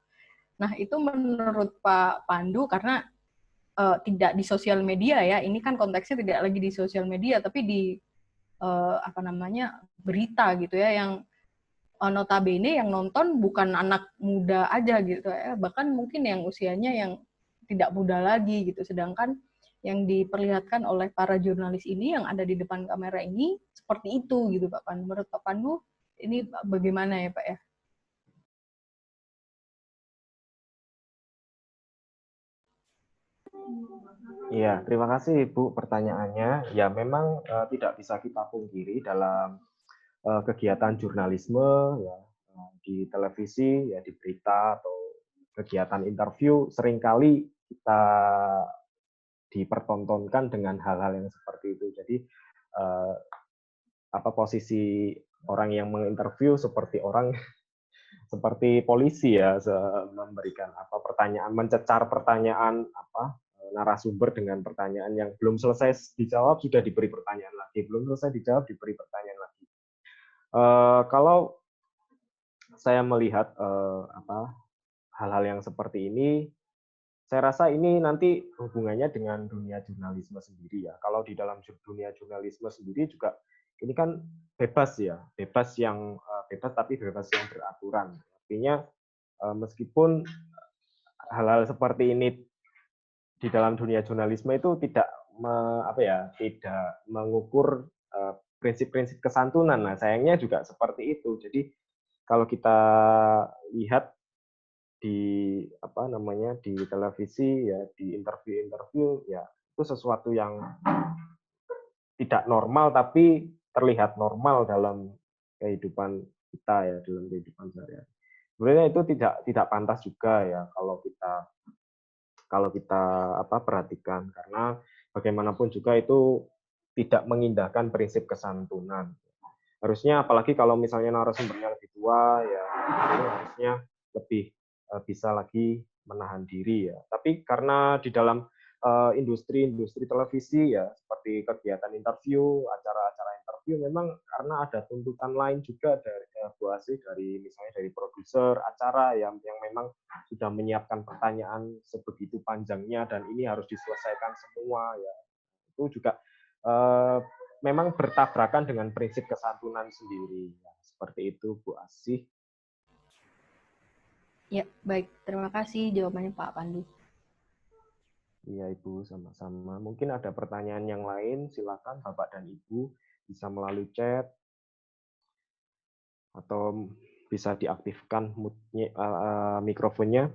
Nah itu menurut Pak Pandu karena tidak di sosial media ya, ini kan konteksnya tidak lagi di sosial media tapi di berita gitu ya, yang notabene yang nonton bukan anak muda aja gitu ya, bahkan mungkin yang usianya yang tidak muda lagi gitu, sedangkan yang diperlihatkan oleh para jurnalis ini yang ada di depan kamera ini seperti itu gitu Pak Pandu. Menurut Pak Pandu ini bagaimana ya Pak ya? Iya, terima kasih Ibu pertanyaannya. Ya, memang tidak bisa kita pungkiri dalam kegiatan jurnalisme ya, di televisi, ya di berita atau kegiatan interview seringkali kita dipertontonkan dengan hal-hal yang seperti itu. Jadi posisi orang yang menginterview seperti orang seperti polisi ya, memberikan pertanyaan, mencecar pertanyaan narasumber dengan pertanyaan yang belum selesai dijawab sudah diberi pertanyaan lagi, belum selesai dijawab diberi pertanyaan lagi. Kalau saya melihat hal-hal yang seperti ini, saya rasa ini nanti hubungannya dengan dunia jurnalisme sendiri ya. Kalau di dalam dunia jurnalisme sendiri juga ini kan bebas ya, bebas tapi bebas yang beraturan. Artinya meskipun hal-hal seperti ini di dalam dunia jurnalisme itu tidak tidak mengukur prinsip-prinsip kesantunan. Nah, sayangnya juga seperti itu. Jadi kalau kita lihat di di televisi ya, di interview ya, itu sesuatu yang tidak normal tapi terlihat normal dalam kehidupan kita ya, dalam kehidupan sehari-hari. Sebenarnya itu tidak pantas juga ya kalau kita perhatikan, karena bagaimanapun juga itu tidak mengindahkan prinsip kesantunan. Harusnya apalagi kalau misalnya narasumbernya lebih tua ya, itu harusnya lebih bisa lagi menahan diri ya. Tapi karena di dalam industri televisi ya, seperti kegiatan interview, acara-acara interview, memang karena ada tuntutan lain juga dari Bu Asih, misalnya dari produser acara yang memang sudah menyiapkan pertanyaan sebegitu panjangnya dan ini harus diselesaikan semua ya. Itu juga memang bertabrakan dengan prinsip kesantunan sendiri. Ya, seperti itu, Bu Asih. Ya, baik. Terima kasih jawabannya Pak Pandu. Iya, Ibu, sama-sama. Mungkin ada pertanyaan yang lain, silakan Bapak dan Ibu bisa melalui chat atau bisa diaktifkan mikrofonnya.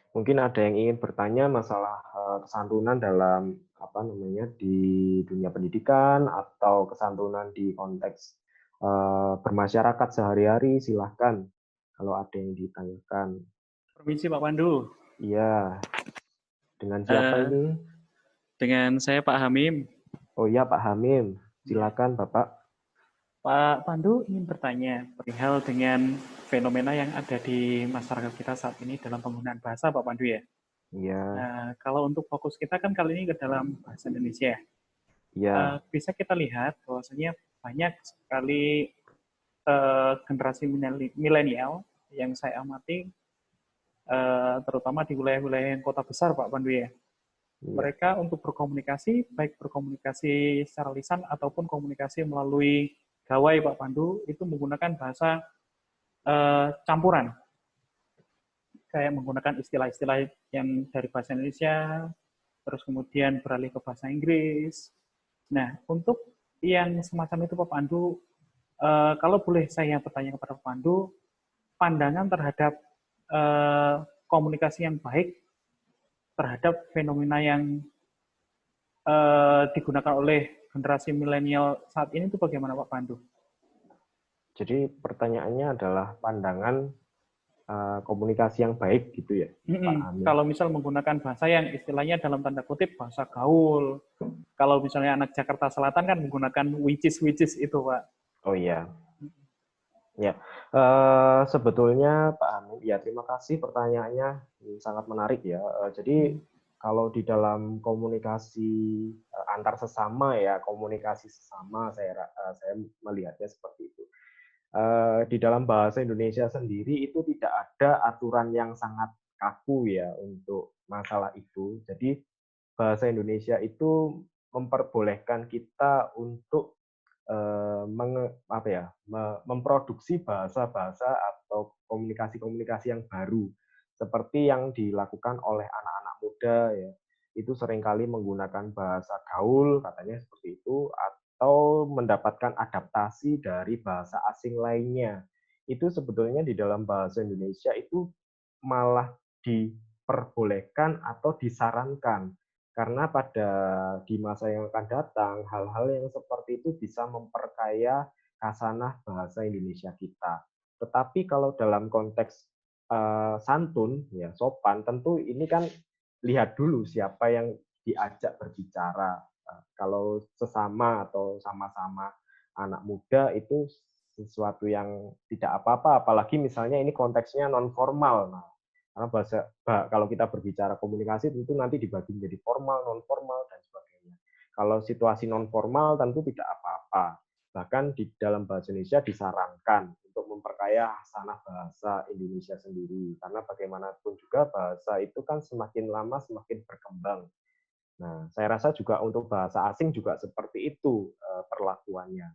Mungkin ada yang ingin bertanya masalah kesantunan dalam di dunia pendidikan atau kesantunan di konteks bermasyarakat sehari-hari, silahkan kalau ada yang ditanyakan. Permisi Pak Pandu. Iya. Dengan siapa ini? Dengan saya Pak Hamim. Oh iya Pak Hamim, silakan Bapak. Pak Pandu ingin bertanya perihal dengan fenomena yang ada di masyarakat kita saat ini dalam penggunaan bahasa, Pak Pandu ya. Iya. Nah, kalau untuk fokus kita kan kali ini ke dalam bahasa Indonesia. Iya. Bisa kita lihat bahwasanya banyak sekali generasi milenial yang saya amati, terutama di wilayah-wilayah yang kota besar, Pak Pandu ya. Mereka untuk berkomunikasi, baik berkomunikasi secara lisan ataupun komunikasi melalui gawai Pak Pandu, itu menggunakan bahasa campuran. Kayak menggunakan istilah-istilah yang dari bahasa Indonesia, terus kemudian beralih ke bahasa Inggris. Nah, untuk yang semacam itu Pak Pandu, kalau boleh saya bertanya kepada Pak Pandu, pandangan terhadap komunikasi yang baik terhadap fenomena yang digunakan oleh generasi milenial saat ini itu bagaimana Pak Pandu? Jadi pertanyaannya adalah pandangan komunikasi yang baik gitu ya, Pak Hamim. Kalau misal menggunakan bahasa yang istilahnya dalam tanda kutip bahasa gaul. Kalau misalnya anak Jakarta Selatan kan menggunakan which is itu Pak. Oh iya. Ya, sebetulnya Pak Hamim, ya terima kasih pertanyaannya, sangat menarik ya. Jadi kalau di dalam komunikasi antar sesama ya, komunikasi sesama saya melihatnya seperti itu. Di dalam bahasa Indonesia sendiri itu tidak ada aturan yang sangat kaku ya untuk masalah itu. Jadi bahasa Indonesia itu memperbolehkan kita untuk memproduksi bahasa-bahasa atau komunikasi-komunikasi yang baru seperti yang dilakukan oleh anak-anak muda ya. Itu seringkali menggunakan bahasa gaul katanya seperti itu, atau mendapatkan adaptasi dari bahasa asing lainnya. Itu sebetulnya di dalam bahasa Indonesia itu malah diperbolehkan atau disarankan. karena di masa yang akan datang hal-hal yang seperti itu bisa memperkaya khasanah bahasa Indonesia kita. Tetapi kalau dalam konteks santun, ya sopan, tentu ini kan lihat dulu siapa yang diajak berbicara. Kalau sesama atau sama-sama anak muda itu sesuatu yang tidak apa-apa, apalagi misalnya ini konteksnya non formal. Nah, karena kalau kita berbicara komunikasi tentu nanti dibagi menjadi formal, non formal dan sebagainya. Kalau situasi non formal tentu tidak apa-apa. Bahkan di dalam bahasa Indonesia disarankan untuk memperkaya khasanah bahasa Indonesia sendiri, karena bagaimanapun juga bahasa itu kan semakin lama semakin berkembang. Nah, saya rasa juga untuk bahasa asing juga seperti itu perlakuannya.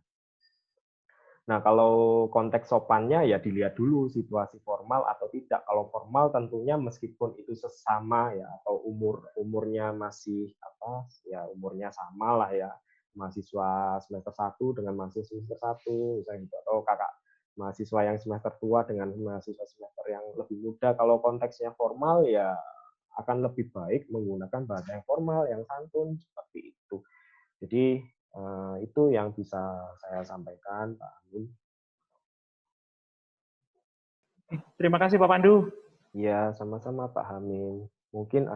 Nah, kalau konteks sopannya ya dilihat dulu situasi formal atau tidak. Kalau formal tentunya meskipun itu sesama ya atau umurnya masih umurnya sama lah ya. Mahasiswa semester 1 dengan mahasiswa semester 1 misalnya gitu, atau kakak mahasiswa yang semester tua dengan mahasiswa semester yang lebih muda. Kalau konteksnya formal ya akan lebih baik menggunakan bahasa yang formal, yang santun seperti itu. Jadi itu yang bisa saya sampaikan, Pak Amin. Terima kasih Pak Pandu. Ya, sama-sama Pak Amin. Mungkin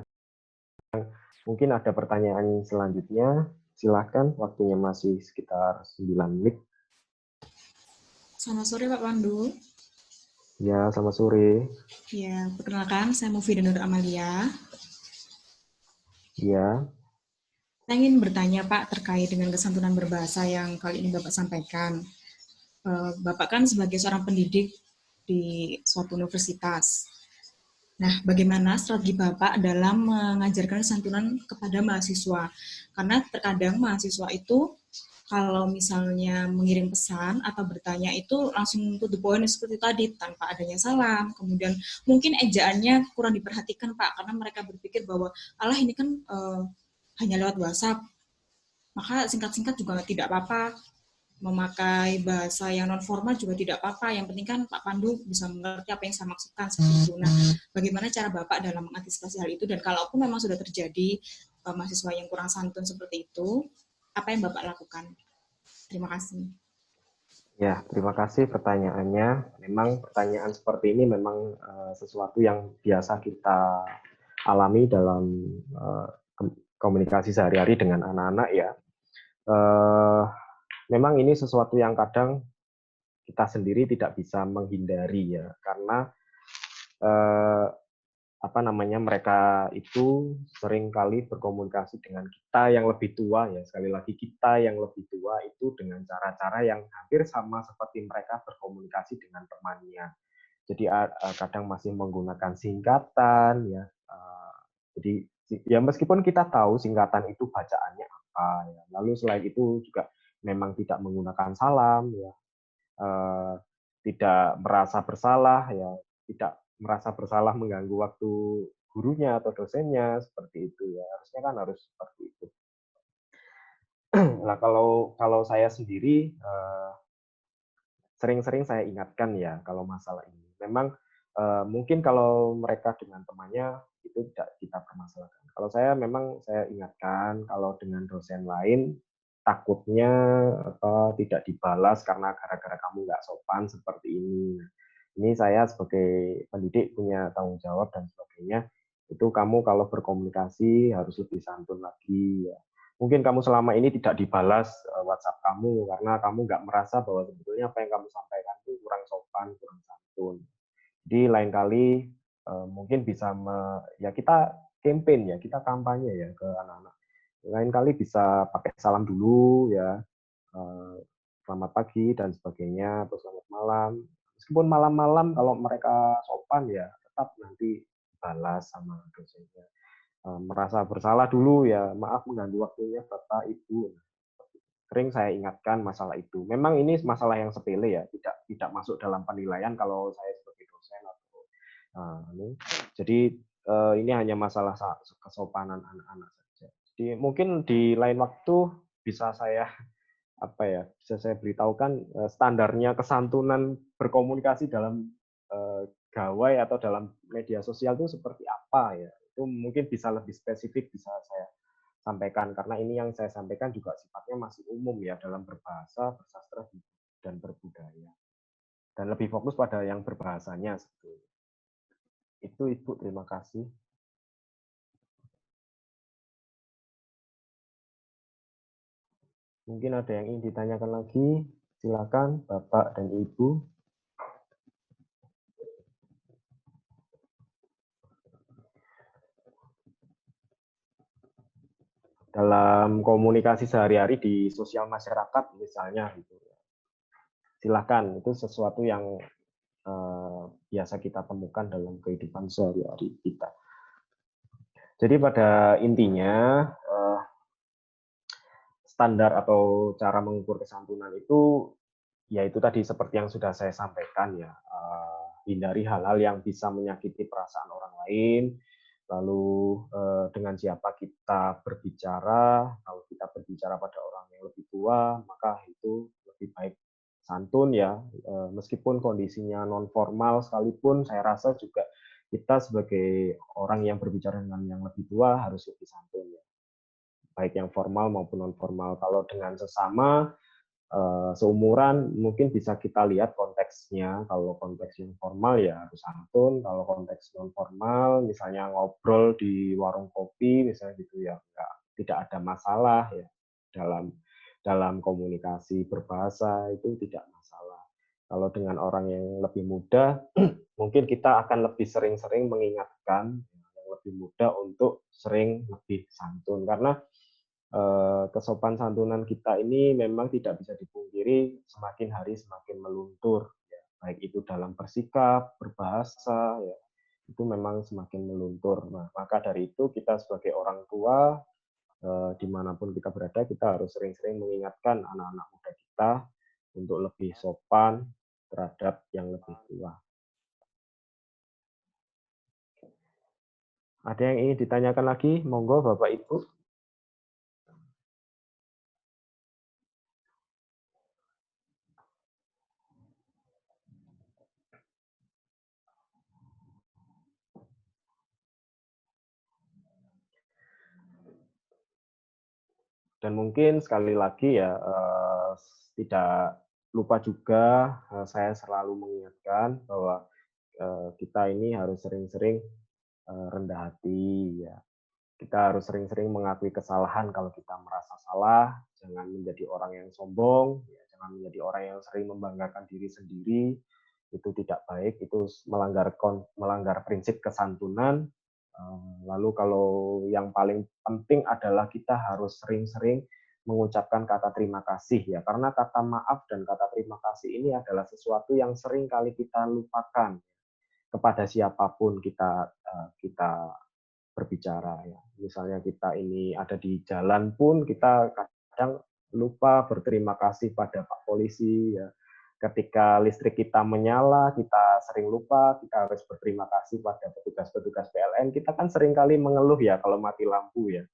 ada pertanyaan selanjutnya. Silahkan, waktunya masih sekitar 9 menit. Selamat sore Pak Pandu. Ya, selamat sore. Ya, perkenalkan saya Mufidah Nur Amalia. Ya. Saya ingin bertanya Pak terkait dengan kesantunan berbahasa yang kali ini Bapak sampaikan. Bapak kan sebagai seorang pendidik di suatu universitas. Nah, bagaimana strategi Bapak dalam mengajarkan santunan kepada mahasiswa? Karena terkadang mahasiswa itu kalau misalnya mengirim pesan atau bertanya itu langsung to the point seperti tadi, tanpa adanya salam. Kemudian mungkin ejaannya kurang diperhatikan Pak, karena mereka berpikir bahwa alah ini kan hanya lewat WhatsApp, maka singkat-singkat juga tidak apa-apa. Memakai bahasa yang non formal juga tidak apa-apa. Yang penting kan Pak Pandu bisa mengerti apa yang saya maksudkan seperti itu. Nah, bagaimana cara Bapak dalam mengantisipasi hal itu? Dan kalaupun memang sudah terjadi mahasiswa yang kurang santun seperti itu, apa yang Bapak lakukan? Terima kasih. Ya, terima kasih pertanyaannya. Memang pertanyaan seperti ini memang sesuatu yang biasa kita alami dalam komunikasi sehari-hari dengan anak-anak ya. Memang ini sesuatu yang kadang kita sendiri tidak bisa menghindari ya, karena mereka itu seringkali berkomunikasi dengan kita yang lebih tua ya, sekali lagi kita yang lebih tua itu dengan cara-cara yang hampir sama seperti mereka berkomunikasi dengan temannya. Jadi kadang masih menggunakan singkatan ya. Jadi ya meskipun kita tahu singkatan itu bacaannya apa ya. Lalu selain itu juga memang tidak menggunakan salam ya. Tidak merasa bersalah ya, tidak merasa bersalah mengganggu waktu gurunya atau dosennya seperti itu ya, harusnya kan harus seperti itu. Nah kalau saya sendiri sering-sering saya ingatkan ya kalau masalah ini. Memang mungkin kalau mereka dengan temannya itu tidak kita permasalahkan. Kalau saya memang saya ingatkan kalau dengan dosen lain takutnya tidak dibalas karena gara-gara kamu nggak sopan seperti ini. Ini saya sebagai pendidik punya tanggung jawab dan sebagainya. Itu kamu kalau berkomunikasi harus lebih santun lagi. Ya. Mungkin kamu selama ini tidak dibalas WhatsApp kamu karena kamu nggak merasa bahwa sebetulnya apa yang kamu sampaikan itu kurang sopan, kurang santun. Jadi lain kali mungkin bisa ya kita campaign ya, kita kampanye ya ke anak-anak. Lain kali bisa pakai salam dulu ya, selamat pagi dan sebagainya, atau selamat malam. Meskipun malam-malam kalau mereka sopan ya tetap nanti balas sama dosennya. Merasa bersalah dulu ya, maaf mengganggu waktunya Bapak Ibu. Sering saya ingatkan masalah itu. Memang ini masalah yang sepele ya, tidak masuk dalam penilaian kalau saya sebagai dosen atau jadi ini hanya masalah kesopanan anak-anak saja. Jadi mungkin di lain waktu bisa saya beritahukan standarnya kesantunan berkomunikasi dalam gawai atau dalam media sosial itu seperti apa ya. Itu mungkin bisa lebih spesifik bisa saya sampaikan, karena ini yang saya sampaikan juga sifatnya masih umum ya dalam berbahasa, bersastra, dan berbudaya. Dan lebih fokus pada yang berbahasanya sebetulnya. Itu Ibu, terima kasih. Mungkin ada yang ingin ditanyakan lagi, silakan Bapak dan Ibu. Dalam komunikasi sehari-hari di sosial masyarakat misalnya, gitu. Silakan, itu sesuatu yang biasa kita temukan dalam kehidupan sehari-hari kita. Jadi pada intinya standar atau cara mengukur kesantunan itu yaitu tadi seperti yang sudah saya sampaikan ya, hindari hal-hal yang bisa menyakiti perasaan orang lain, lalu dengan siapa kita berbicara. Kalau kita berbicara pada orang yang lebih tua, maka itu lebih baik santun ya, meskipun kondisinya non formal sekalipun, saya rasa juga kita sebagai orang yang berbicara dengan yang lebih tua harus lebih santun ya, baik yang formal maupun non formal. Kalau dengan sesama seumuran mungkin bisa kita lihat konteksnya. Kalau konteks yang formal ya harus santun, kalau konteks non formal misalnya ngobrol di warung kopi misalnya gitu ya tidak ada masalah ya, dalam komunikasi berbahasa itu tidak masalah. Kalau dengan orang yang lebih muda mungkin kita akan lebih sering-sering mengingatkan yang lebih muda untuk sering lebih santun, karena kesopan santunan kita ini memang tidak bisa dipungkiri semakin hari semakin meluntur ya. Baik itu dalam bersikap, berbahasa ya, itu memang semakin meluntur. Nah, maka dari itu kita sebagai orang tua dimanapun kita berada, kita harus sering-sering mengingatkan anak-anak muda kita untuk lebih sopan terhadap yang lebih tua. Ada yang ingin ditanyakan lagi? Monggo Bapak Ibu. Dan mungkin sekali lagi ya, tidak lupa juga saya selalu mengingatkan bahwa kita ini harus sering-sering rendah hati ya. Kita harus sering-sering mengakui kesalahan kalau kita merasa salah, jangan menjadi orang yang sombong, ya, jangan menjadi orang yang sering membanggakan diri sendiri, itu tidak baik, itu melanggar prinsip kesantunan. Lalu kalau yang paling penting adalah kita harus sering-sering mengucapkan kata terima kasih ya, karena kata maaf dan kata terima kasih ini adalah sesuatu yang sering kali kita lupakan kepada siapapun kita berbicara ya. Misalnya kita ini ada di jalan pun kita kadang lupa berterima kasih pada Pak Polisi ya. Ketika listrik kita menyala, kita sering lupa, kita harus berterima kasih pada petugas-petugas PLN. Kita kan sering kali mengeluh ya kalau mati lampu ya.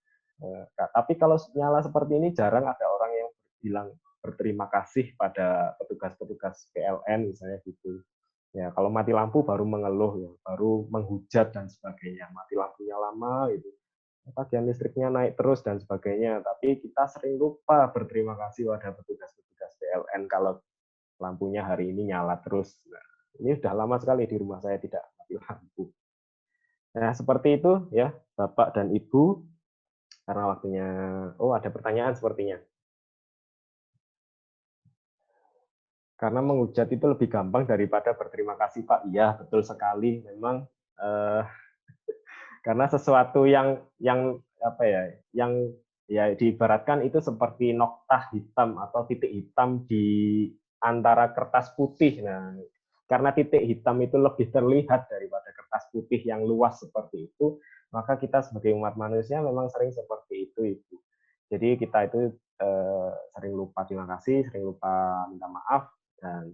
Tapi kalau nyala seperti ini jarang ada orang yang bilang berterima kasih pada petugas-petugas PLN misalnya gitu. Ya, kalau mati lampu baru mengeluh ya, baru menghujat dan sebagainya. Mati lampunya lama gitu. Tagihan listriknya naik terus dan sebagainya. Tapi kita sering lupa berterima kasih pada petugas-petugas PLN kalau lampunya hari ini nyala terus. Nah, ini sudah lama sekali di rumah saya tidak mati lampu. Nah, seperti itu ya, Bapak dan Ibu. Karena waktunya, ada pertanyaan sepertinya. Karena menghujat itu lebih gampang daripada berterima kasih, Pak. Iya, betul sekali. Memang karena sesuatu yang apa ya, yang ya diibaratkan itu seperti noktah hitam atau titik hitam di antara kertas putih. Nah, karena titik hitam itu lebih terlihat daripada kertas putih yang luas seperti itu, maka kita sebagai umat manusia memang sering seperti itu, Ibu. Jadi kita itu sering lupa terima kasih, sering lupa minta maaf, dan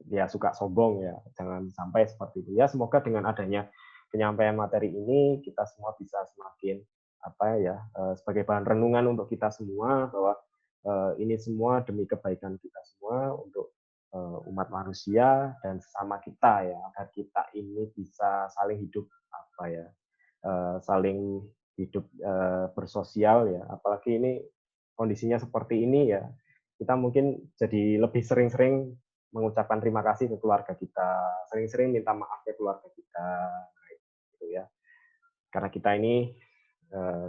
ya suka sombong ya. Jangan sampai seperti itu. Ya, semoga dengan adanya penyampaian materi ini kita semua bisa semakin sebagai bahan renungan untuk kita semua, bahwa ini semua demi kebaikan kita semua untuk umat manusia dan sesama kita ya, agar kita ini bisa saling hidup saling hidup bersosial ya. Apalagi ini kondisinya seperti ini ya, kita mungkin jadi lebih sering-sering mengucapkan terima kasih ke keluarga kita, sering-sering minta maaf ke keluarga kita, gitu ya. Karena kita ini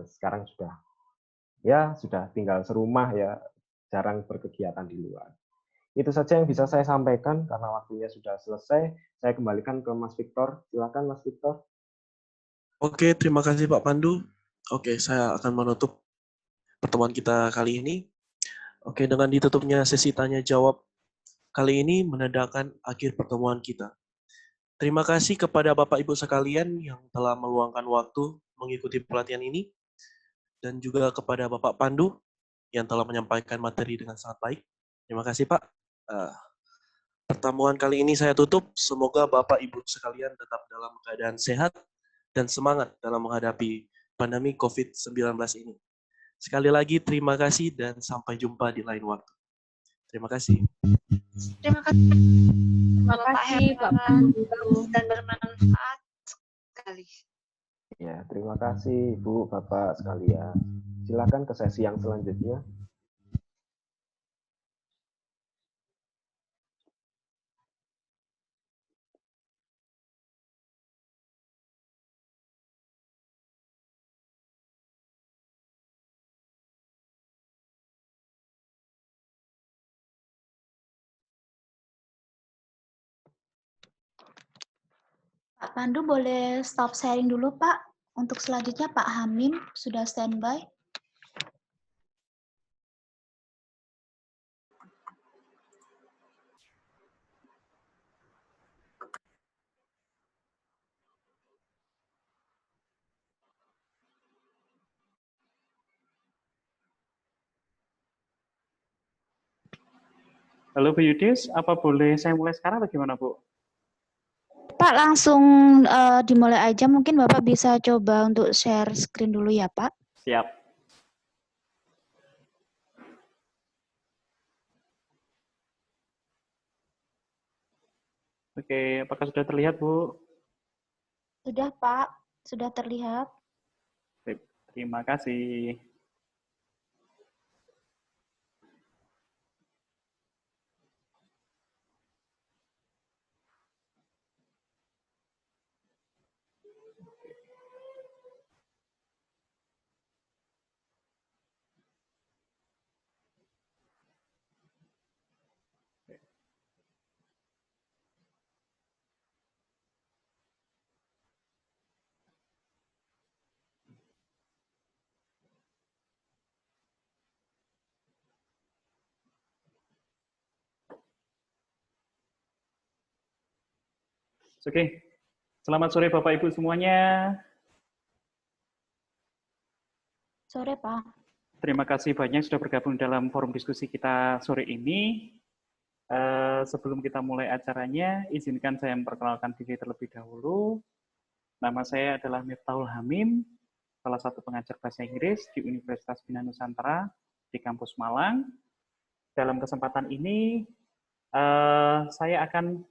sekarang sudah tinggal serumah ya, jarang berkegiatan di luar. Itu saja yang bisa saya sampaikan karena waktunya sudah selesai. Saya kembalikan ke Mas Victor. Silakan Mas Victor. Oke, terima kasih Pak Pandu. Oke, saya akan menutup pertemuan kita kali ini. Oke, dengan ditutupnya sesi tanya jawab kali ini menandakan akhir pertemuan kita. Terima kasih kepada Bapak Ibu sekalian yang telah meluangkan waktu mengikuti pelatihan ini, dan juga kepada Bapak Pandu yang telah menyampaikan materi dengan sangat baik. Terima kasih Pak. Pertemuan kali ini saya tutup. Semoga Bapak Ibu sekalian tetap dalam keadaan sehat dan semangat dalam menghadapi pandemi COVID-19 ini. Sekali lagi terima kasih dan sampai jumpa di lain waktu. Terima kasih. Terima kasih. Terima kasih Pak Pandu. Dan bermanfaat sekali. Ya, terima kasih Ibu, Bapak sekalian. Silakan ke sesi yang selanjutnya. Pak Pandu boleh stop sharing dulu Pak. Untuk selanjutnya Pak Hamim sudah standby. Halo Bu Yudis, apa boleh saya mulai sekarang atau gimana Bu? Pak langsung dimulai aja. Mungkin Bapak bisa coba untuk share screen dulu ya Pak. Siap. Oke, apakah sudah terlihat Bu? Sudah Pak, sudah terlihat. Terima kasih. Oke, selamat sore Bapak Ibu semuanya. Sore Pak. Terima kasih banyak sudah bergabung dalam forum diskusi kita sore ini. Sebelum kita mulai acaranya, izinkan saya memperkenalkan diri terlebih dahulu. Nama saya adalah Miftahul Hamim, salah satu pengajar bahasa Inggris di Universitas Bina Nusantara di kampus Malang. Dalam kesempatan ini, saya akan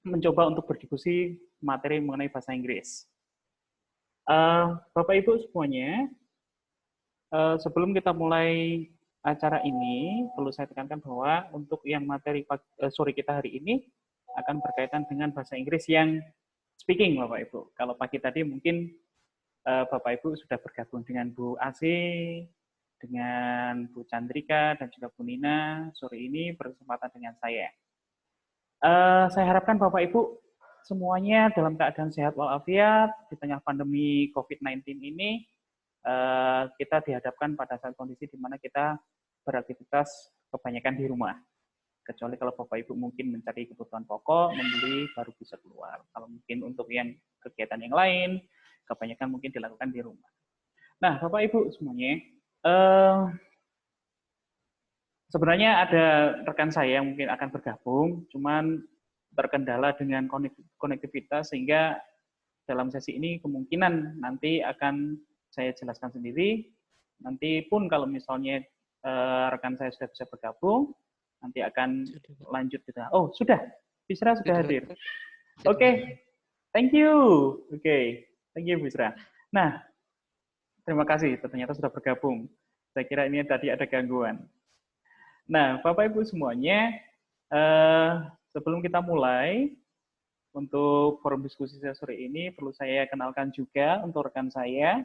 mencoba untuk berdiskusi materi mengenai bahasa Inggris. Bapak Ibu semuanya, sebelum kita mulai acara ini, perlu saya tekankan bahwa untuk yang materi sore kita hari ini akan berkaitan dengan bahasa Inggris yang speaking, Bapak Ibu. Kalau pagi tadi mungkin Bapak Ibu sudah bergabung dengan Bu Asi, dengan Bu Chandrika, dan juga Bu Nina. Sore ini berkesempatan dengan saya. Saya harapkan Bapak Ibu semuanya dalam keadaan sehat walafiat di tengah pandemi COVID-19 ini. Kita dihadapkan pada saat kondisi di mana kita beraktivitas kebanyakan di rumah. Kecuali kalau Bapak Ibu mungkin mencari kebutuhan pokok, membeli, baru bisa keluar. Kalau mungkin untuk yang kegiatan yang lain, kebanyakan mungkin dilakukan di rumah. Nah, Bapak Ibu semuanya, sebenarnya ada rekan saya yang mungkin akan bergabung, cuman terkendala dengan konektivitas, sehingga dalam sesi ini kemungkinan nanti akan saya jelaskan sendiri. Nanti pun kalau misalnya rekan saya sudah bisa bergabung, nanti akan lanjut kita. Oh, sudah. Bisra sudah hadir. Oke. Thank you. Oke. Thank you, Bisra. Nah, Terima kasih, ternyata sudah bergabung. Saya kira ini tadi ada gangguan. Nah, Bapak Ibu semuanya, sebelum kita mulai untuk forum diskusi saya sore ini, perlu saya kenalkan juga untuk rekan saya,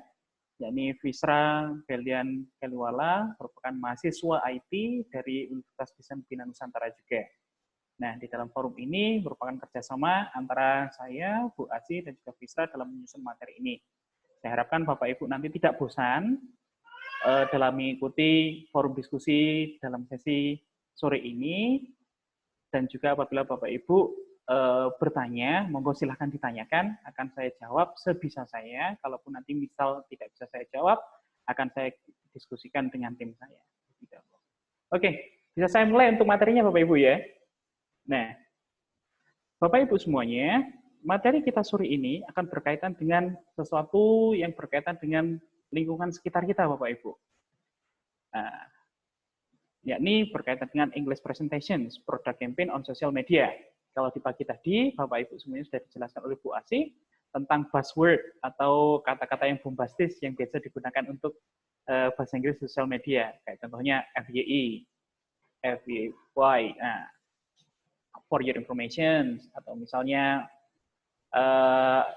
yakni Visra Belian Keliwala, merupakan mahasiswa IT dari Universitas Desain Bina Nusantara juga. Nah, di dalam forum ini merupakan kerjasama antara saya, Bu Asi, dan juga Visra dalam menyusun materi ini. Saya harapkan Bapak Ibu nanti tidak bosan dalam mengikuti forum diskusi dalam sesi sore ini, dan juga apabila Bapak Ibu bertanya, monggo silahkan ditanyakan, akan saya jawab sebisa saya. Kalaupun nanti misal tidak bisa saya jawab, akan saya diskusikan dengan tim saya. Oke, bisa saya mulai untuk materinya Bapak Ibu ya. Nah, Bapak Ibu semuanya, materi kita sore ini akan berkaitan dengan sesuatu yang berkaitan dengan lingkungan sekitar kita, Bapak Ibu. Nah, yakni berkaitan dengan English Presentations, Product Campaign on Social Media. Kalau di pagi tadi, Bapak Ibu semuanya sudah dijelaskan oleh Bu Asi tentang buzzword atau kata-kata yang bombastis yang biasa digunakan untuk bahasa Inggris sosial media. Kayak contohnya FYI, FYI, nah, for your information, atau misalnya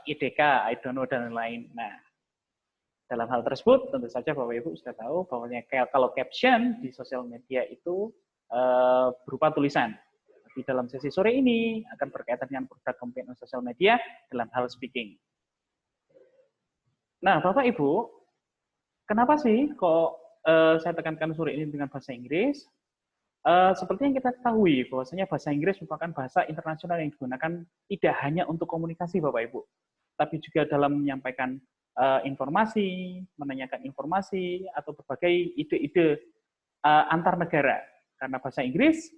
IDK, I don't know, dan lain-lain. Nah, dalam hal tersebut, tentu saja Bapak Ibu sudah tahu bahwa kalau caption di sosial media itu berupa tulisan. Di dalam sesi sore ini akan berkaitan dengan produk campaign on sosial media dalam hal speaking. Nah, Bapak Ibu, kenapa sih kok saya tekankan sore ini dengan bahasa Inggris? Seperti yang kita ketahui, bahwasanya bahasa Inggris merupakan bahasa internasional yang digunakan tidak hanya untuk komunikasi, Bapak Ibu, tapi juga dalam menyampaikan informasi, menanyakan informasi, atau berbagai ide-ide antar negara. Karena bahasa Inggris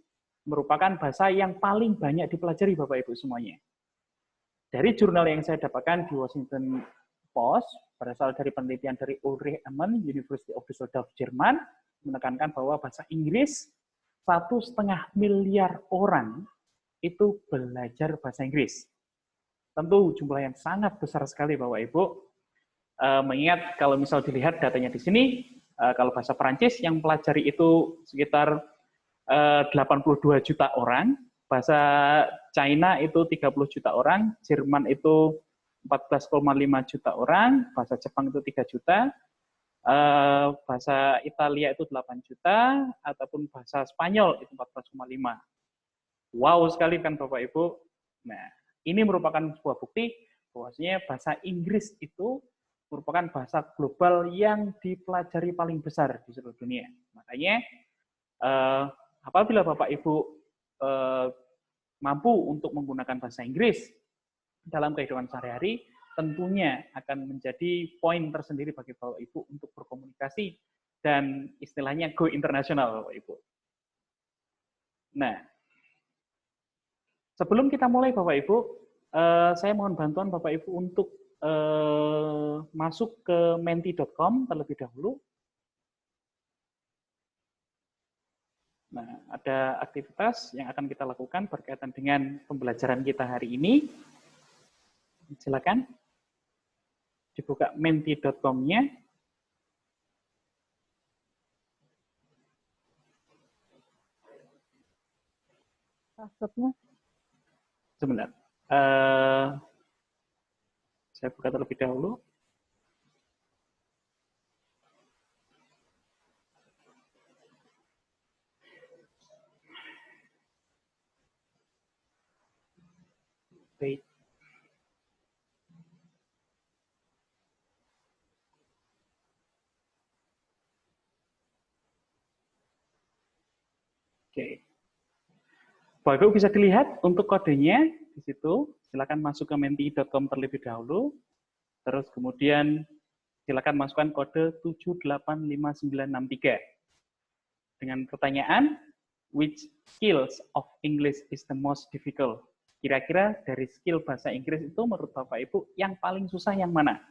merupakan bahasa yang paling banyak dipelajari, Bapak Ibu semuanya. Dari jurnal yang saya dapatkan di Washington Post, berasal dari penelitian dari Ulrich Emmen, University of Düsseldorf, Jerman, menekankan bahwa bahasa Inggris 1,5 miliar orang itu belajar bahasa Inggris. Tentu jumlah yang sangat besar sekali, Bapak Ibu. Mengingat kalau misal dilihat datanya di sini, kalau bahasa Perancis yang pelajari itu sekitar 82 juta orang, bahasa China itu 30 juta orang, Jerman itu 14,5 juta orang, bahasa Jepang itu 3 juta, bahasa Italia itu 8 juta, ataupun bahasa Spanyol itu 14,5. Wow sekali kan Bapak Ibu. Nah, ini merupakan sebuah bukti bahwasanya bahasa Inggris itu merupakan bahasa global yang dipelajari paling besar di seluruh dunia. Makanya apabila Bapak Ibu mampu untuk menggunakan bahasa Inggris dalam kehidupan sehari-hari, tentunya akan menjadi poin tersendiri bagi Bapak Ibu untuk berkomunikasi dan istilahnya go internasional, Bapak Ibu. Nah, sebelum kita mulai Bapak Ibu, saya mohon bantuan Bapak Ibu untuk masuk ke menti.com terlebih dahulu. Nah, ada aktivitas yang akan kita lakukan berkaitan dengan pembelajaran kita hari ini. Silakan dibuka menti.com-nya. Password-nya. Sebentar. Saya buka terlebih dahulu. Wait. Oke. Bapak Ibu bisa dilihat untuk kodenya di situ. Silakan masuk ke menti.com terlebih dahulu. Terus kemudian silakan masukkan kode 785963. Dengan pertanyaan, which skills of English is the most difficult? Kira-kira dari skill bahasa Inggris itu menurut Bapak Ibu yang paling susah yang mana?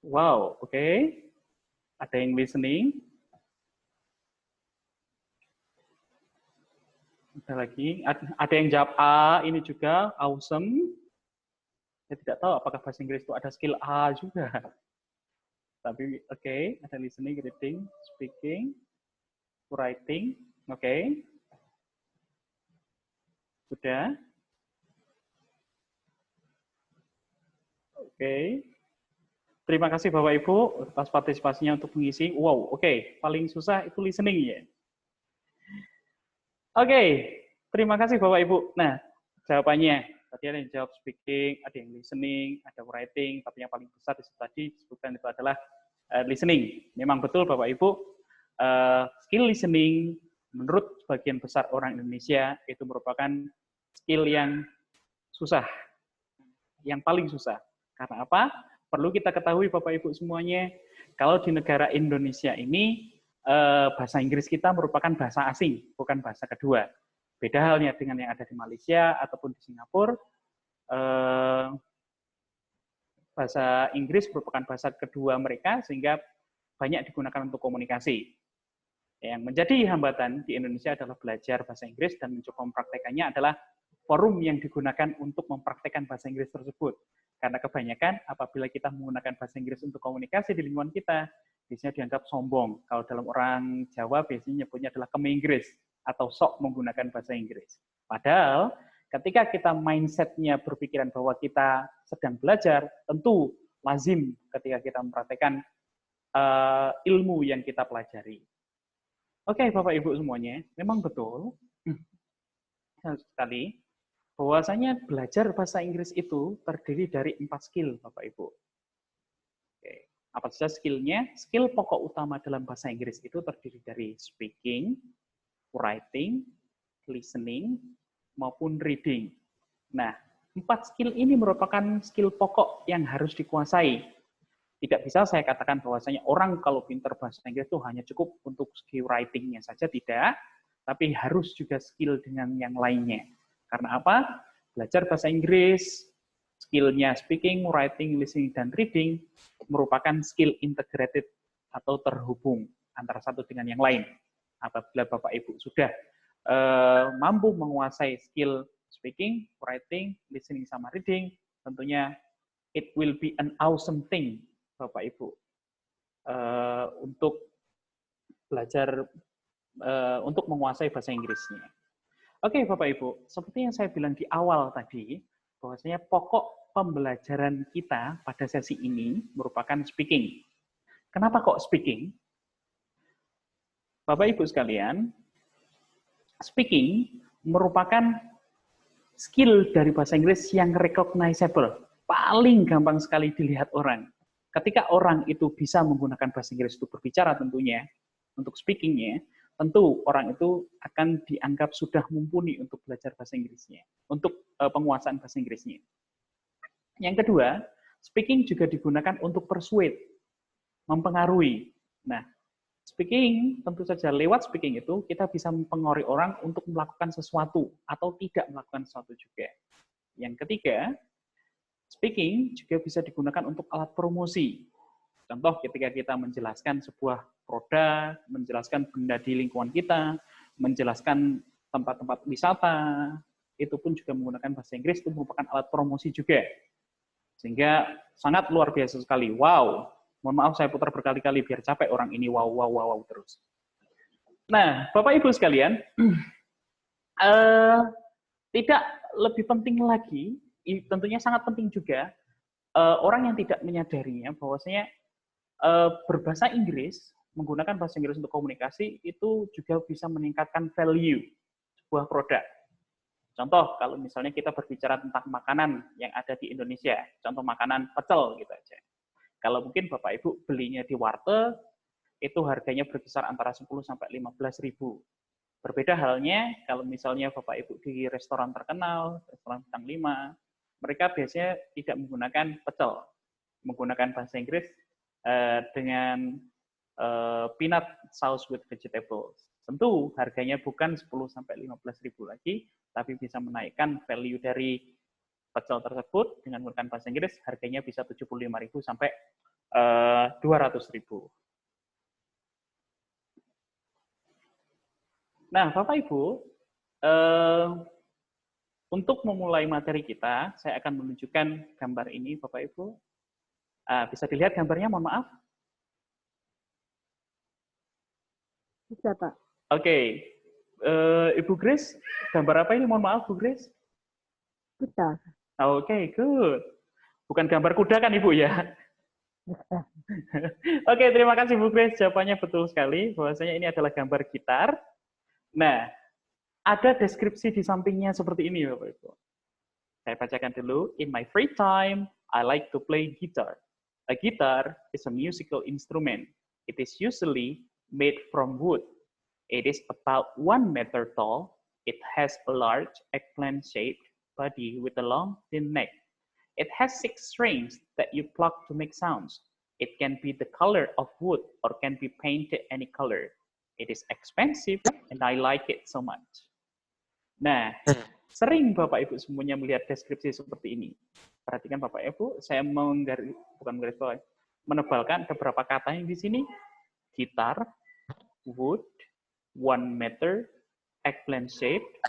Wow, oke. Ada yang listening? Ada lagi. Ada yang jawab A, ini juga, awesome. Saya tidak tahu apakah bahasa Inggris itu ada skill A juga. Tapi oke, ada listening, reading, speaking, writing. Oke. Sudah. Oke. Terima kasih Bapak Ibu atas partisipasinya untuk mengisi. Wow, oke. Paling susah itu listening ya. Oke. Terima kasih Bapak Ibu. Nah, jawabannya. Tadi ada yang jawab speaking, ada yang listening, ada writing, tapi yang paling besar tadi disebutkan itu adalah listening. Memang betul Bapak Ibu, skill listening menurut sebagian besar orang Indonesia itu merupakan skill yang susah, yang paling susah. Karena apa? Perlu kita ketahui Bapak Ibu semuanya, kalau di negara Indonesia ini bahasa Inggris kita merupakan bahasa asing, bukan bahasa kedua. Beda halnya dengan yang ada di Malaysia ataupun di Singapura, bahasa Inggris merupakan bahasa kedua mereka sehingga banyak digunakan untuk komunikasi. Yang menjadi hambatan di Indonesia adalah belajar bahasa Inggris dan mencoba mempraktekannya adalah forum yang digunakan untuk mempraktekkan bahasa Inggris tersebut. Karena kebanyakan apabila kita menggunakan bahasa Inggris untuk komunikasi di lingkungan kita, biasanya dianggap sombong. Kalau dalam orang Jawa biasanya nyebutnya adalah keme-Inggris atau sok menggunakan bahasa Inggris. Padahal ketika kita mindset-nya berpikiran bahwa kita sedang belajar, tentu lazim ketika kita mempraktekkan ilmu yang kita pelajari. Oke, Bapak Ibu semuanya, memang betul sekali bahwasanya belajar bahasa Inggris itu terdiri dari 4 skill, Bapak Ibu. Oke, apa saja skillnya? Skill pokok utama dalam bahasa Inggris itu terdiri dari speaking, writing, listening, maupun reading. Nah, 4 skill ini merupakan skill pokok yang harus dikuasai. Tidak bisa saya katakan bahwasanya orang kalau pintar bahasa Inggris itu hanya cukup untuk skill writing-nya saja, tidak. Tapi harus juga skill dengan yang lainnya. Karena apa? Belajar bahasa Inggris, skill-nya speaking, writing, listening, dan reading merupakan skill integrated atau terhubung antara satu dengan yang lain. Apabila Bapak Ibu sudah mampu menguasai skill speaking, writing, listening, sama reading, tentunya it will be an awesome thing, Bapak Ibu, untuk belajar, untuk menguasai bahasa Inggrisnya. Oke, Bapak Ibu, seperti yang saya bilang di awal tadi, bahwasanya pokok pembelajaran kita pada sesi ini merupakan speaking. Kenapa kok speaking? Bapak Ibu sekalian, speaking merupakan skill dari bahasa Inggris yang recognizable, paling gampang sekali dilihat orang. Ketika orang itu bisa menggunakan bahasa Inggris untuk berbicara tentunya, untuk speakingnya, tentu orang itu akan dianggap sudah mumpuni untuk belajar bahasa Inggrisnya, untuk penguasaan bahasa Inggrisnya. Yang kedua, speaking juga digunakan untuk persuade, mempengaruhi. Nah, speaking, tentu saja lewat speaking itu kita bisa mempengaruhi orang untuk melakukan sesuatu atau tidak melakukan sesuatu juga. Yang ketiga, speaking juga bisa digunakan untuk alat promosi. Contoh ketika kita menjelaskan sebuah produk, menjelaskan benda di lingkungan kita, menjelaskan tempat-tempat wisata, itu pun juga menggunakan bahasa Inggris, itu merupakan alat promosi juga. Sehingga sangat luar biasa sekali. Wow, mohon maaf saya putar berkali-kali biar capek orang ini wow terus. Nah, Bapak Ibu sekalian, tidak lebih penting lagi, tentunya sangat penting juga, orang yang tidak menyadarinya bahwasanya berbahasa Inggris, menggunakan bahasa Inggris untuk komunikasi, itu juga bisa meningkatkan value sebuah produk. Contoh, kalau misalnya kita berbicara tentang makanan yang ada di Indonesia, contoh makanan pecel gitu aja. Kalau mungkin Bapak Ibu belinya di warteg, itu harganya berkisar antara 10 sampai 15 ribu. Berbeda halnya kalau misalnya Bapak Ibu di restoran terkenal, restoran bintang 5, mereka biasanya tidak menggunakan pecel, menggunakan bahasa Inggris dengan peanut sauce with vegetables. Tentu harganya bukan 10 sampai 15 ribu lagi, tapi bisa menaikkan value dari pecel tersebut dengan menggunakan bahasa Inggris, harganya bisa 75 ribu sampai 200.000. Nah, Bapak Ibu, untuk memulai materi kita, saya akan menunjukkan gambar ini, Bapak Ibu. Bisa dilihat gambarnya, mohon maaf? Bisa, Pak. Oke. Ibu Grace, gambar apa ini? Mohon maaf, Bu Grace. Bisa. Oke, good. Bukan gambar kuda kan, Ibu, ya? Bisa. Oke, terima kasih, Bu Grace. Jawabannya betul sekali, bahwasanya ini adalah gambar gitar. Nah, ada deskripsi di sampingnya seperti ini, Bapak Ibu. Saya bacakan dulu. In my free time, I like to play guitar. A guitar is a musical instrument. It is usually made from wood. It is about 1 meter tall. It has a large eggplant-shaped body with a long, thin neck. It has 6 strings that you pluck to make sounds. It can be the color of wood or can be painted any color. It is expensive and I like it so much. Nah, sering Bapak Ibu semuanya melihat deskripsi seperti ini. Perhatikan Bapak Ibu, saya menebalkan beberapa kata yang di sini. Gitar, wood, 1 meter, eggplant shaped.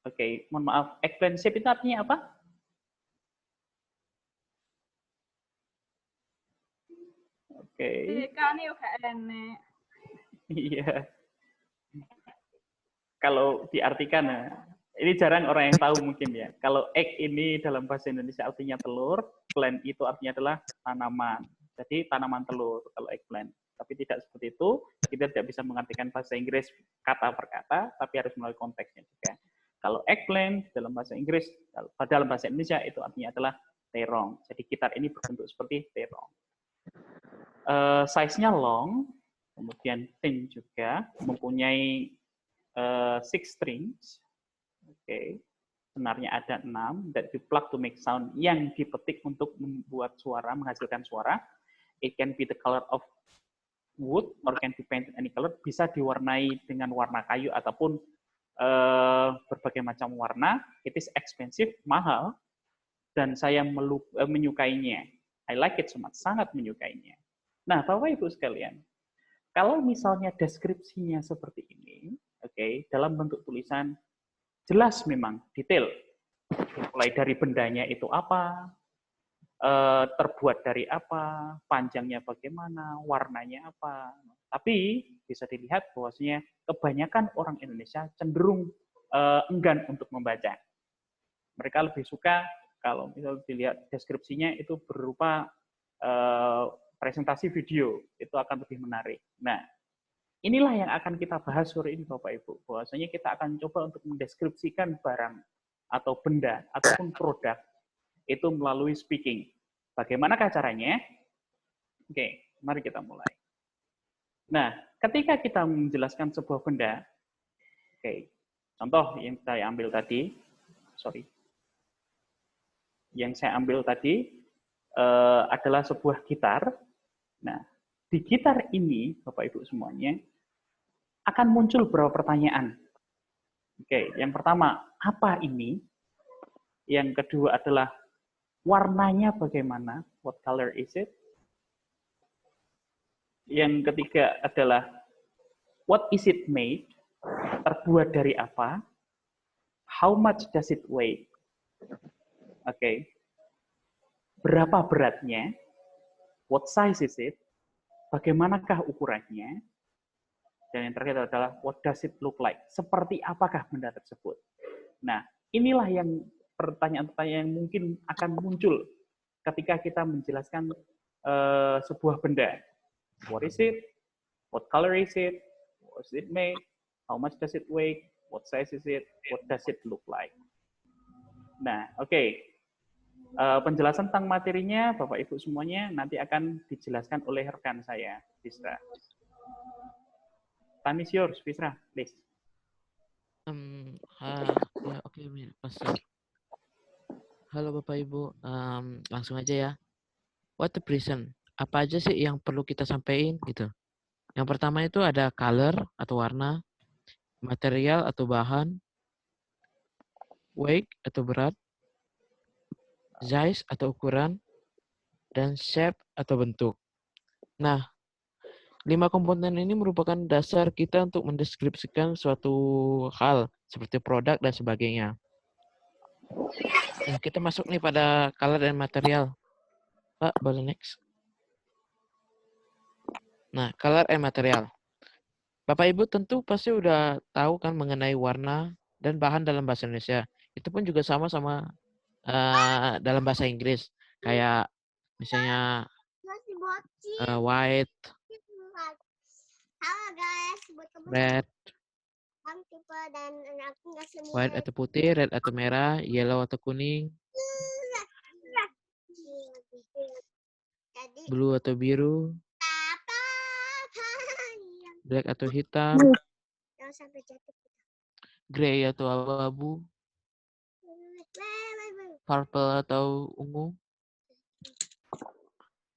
Oke, mohon maaf. Eggplant shaped itu artinya apa? Oke. Iya. Kalau diartikan, ini jarang orang yang tahu mungkin ya. Kalau egg ini dalam bahasa Indonesia artinya telur, plant itu artinya adalah tanaman. Jadi tanaman telur kalau eggplant. Tapi tidak seperti itu, kita tidak bisa mengartikan bahasa Inggris kata per kata, tapi harus melalui konteksnya juga. Kalau eggplant dalam bahasa Inggris, dalam bahasa Indonesia itu artinya adalah terong. Jadi gitar ini berbentuk seperti terong. Size-nya long, kemudian thin juga, mempunyai 6 strings. Oke. Senarnya ada 6 that you pluck to make sound, yang dipetik untuk membuat suara, menghasilkan suara. It can be the color of wood or can be painted any color, bisa diwarnai dengan warna kayu ataupun berbagai macam warna. It is expensive, mahal, dan saya menyukainya. I like it so much, sangat menyukainya. Nah, Bapak Ibu sekalian, kalau misalnya deskripsinya seperti ini, oke, dalam bentuk tulisan jelas memang detail, mulai dari bendanya itu apa, terbuat dari apa, panjangnya bagaimana, warnanya apa. Tapi bisa dilihat bahwasanya kebanyakan orang Indonesia cenderung enggan untuk membaca. Mereka lebih suka kalau misalnya dilihat deskripsinya itu berupa presentasi video, itu akan lebih menarik. Nah, inilah yang akan kita bahas sore ini Bapak Ibu. Bahwasanya kita akan coba untuk mendeskripsikan barang atau benda ataupun produk itu melalui speaking. Bagaimanakah caranya? Oke, mari kita mulai. Nah, ketika kita menjelaskan sebuah benda, oke, contoh yang saya ambil tadi, adalah sebuah gitar. Nah, di gitar ini, Bapak Ibu semuanya, akan muncul beberapa pertanyaan. Oke, yang pertama, apa ini? Yang kedua adalah, warnanya bagaimana? What color is it? Yang ketiga adalah, what is it made? Terbuat dari apa? How much does it weigh? Oke. Berapa beratnya? What size is it? Bagaimanakah ukurannya? Dan yang terakhir adalah, what does it look like? Seperti apakah benda tersebut? Nah, inilah yang pertanyaan-pertanyaan yang mungkin akan muncul ketika kita menjelaskan sebuah benda. What is it? What color is it? What is it made? How much does it weigh? What size is it? What does it look like? Nah, oke. Penjelasan tentang materinya, Bapak Ibu semuanya, nanti akan dijelaskan oleh rekan saya, Fisra. Time is yours, Fisra, please. Halo Bapak Ibu, langsung aja ya. What the present? Apa aja sih yang perlu kita sampaikan gitu? Yang pertama itu ada color atau warna, material atau bahan, weight atau berat, size atau ukuran, dan shape atau bentuk. Nah, 5 komponen ini merupakan dasar kita untuk mendeskripsikan suatu hal seperti produk dan sebagainya. Nah, kita masuk nih pada color dan material. Pak, boleh next. Nah, color and material. Bapak Ibu tentu pasti udah tahu kan mengenai warna dan bahan dalam bahasa Indonesia. Itu pun juga sama-sama dalam bahasa Inggris. Kayak misalnya white, red, white atau putih, red atau merah, yellow atau kuning, blue atau biru, black atau hitam, gray atau abu-abu, purple atau ungu,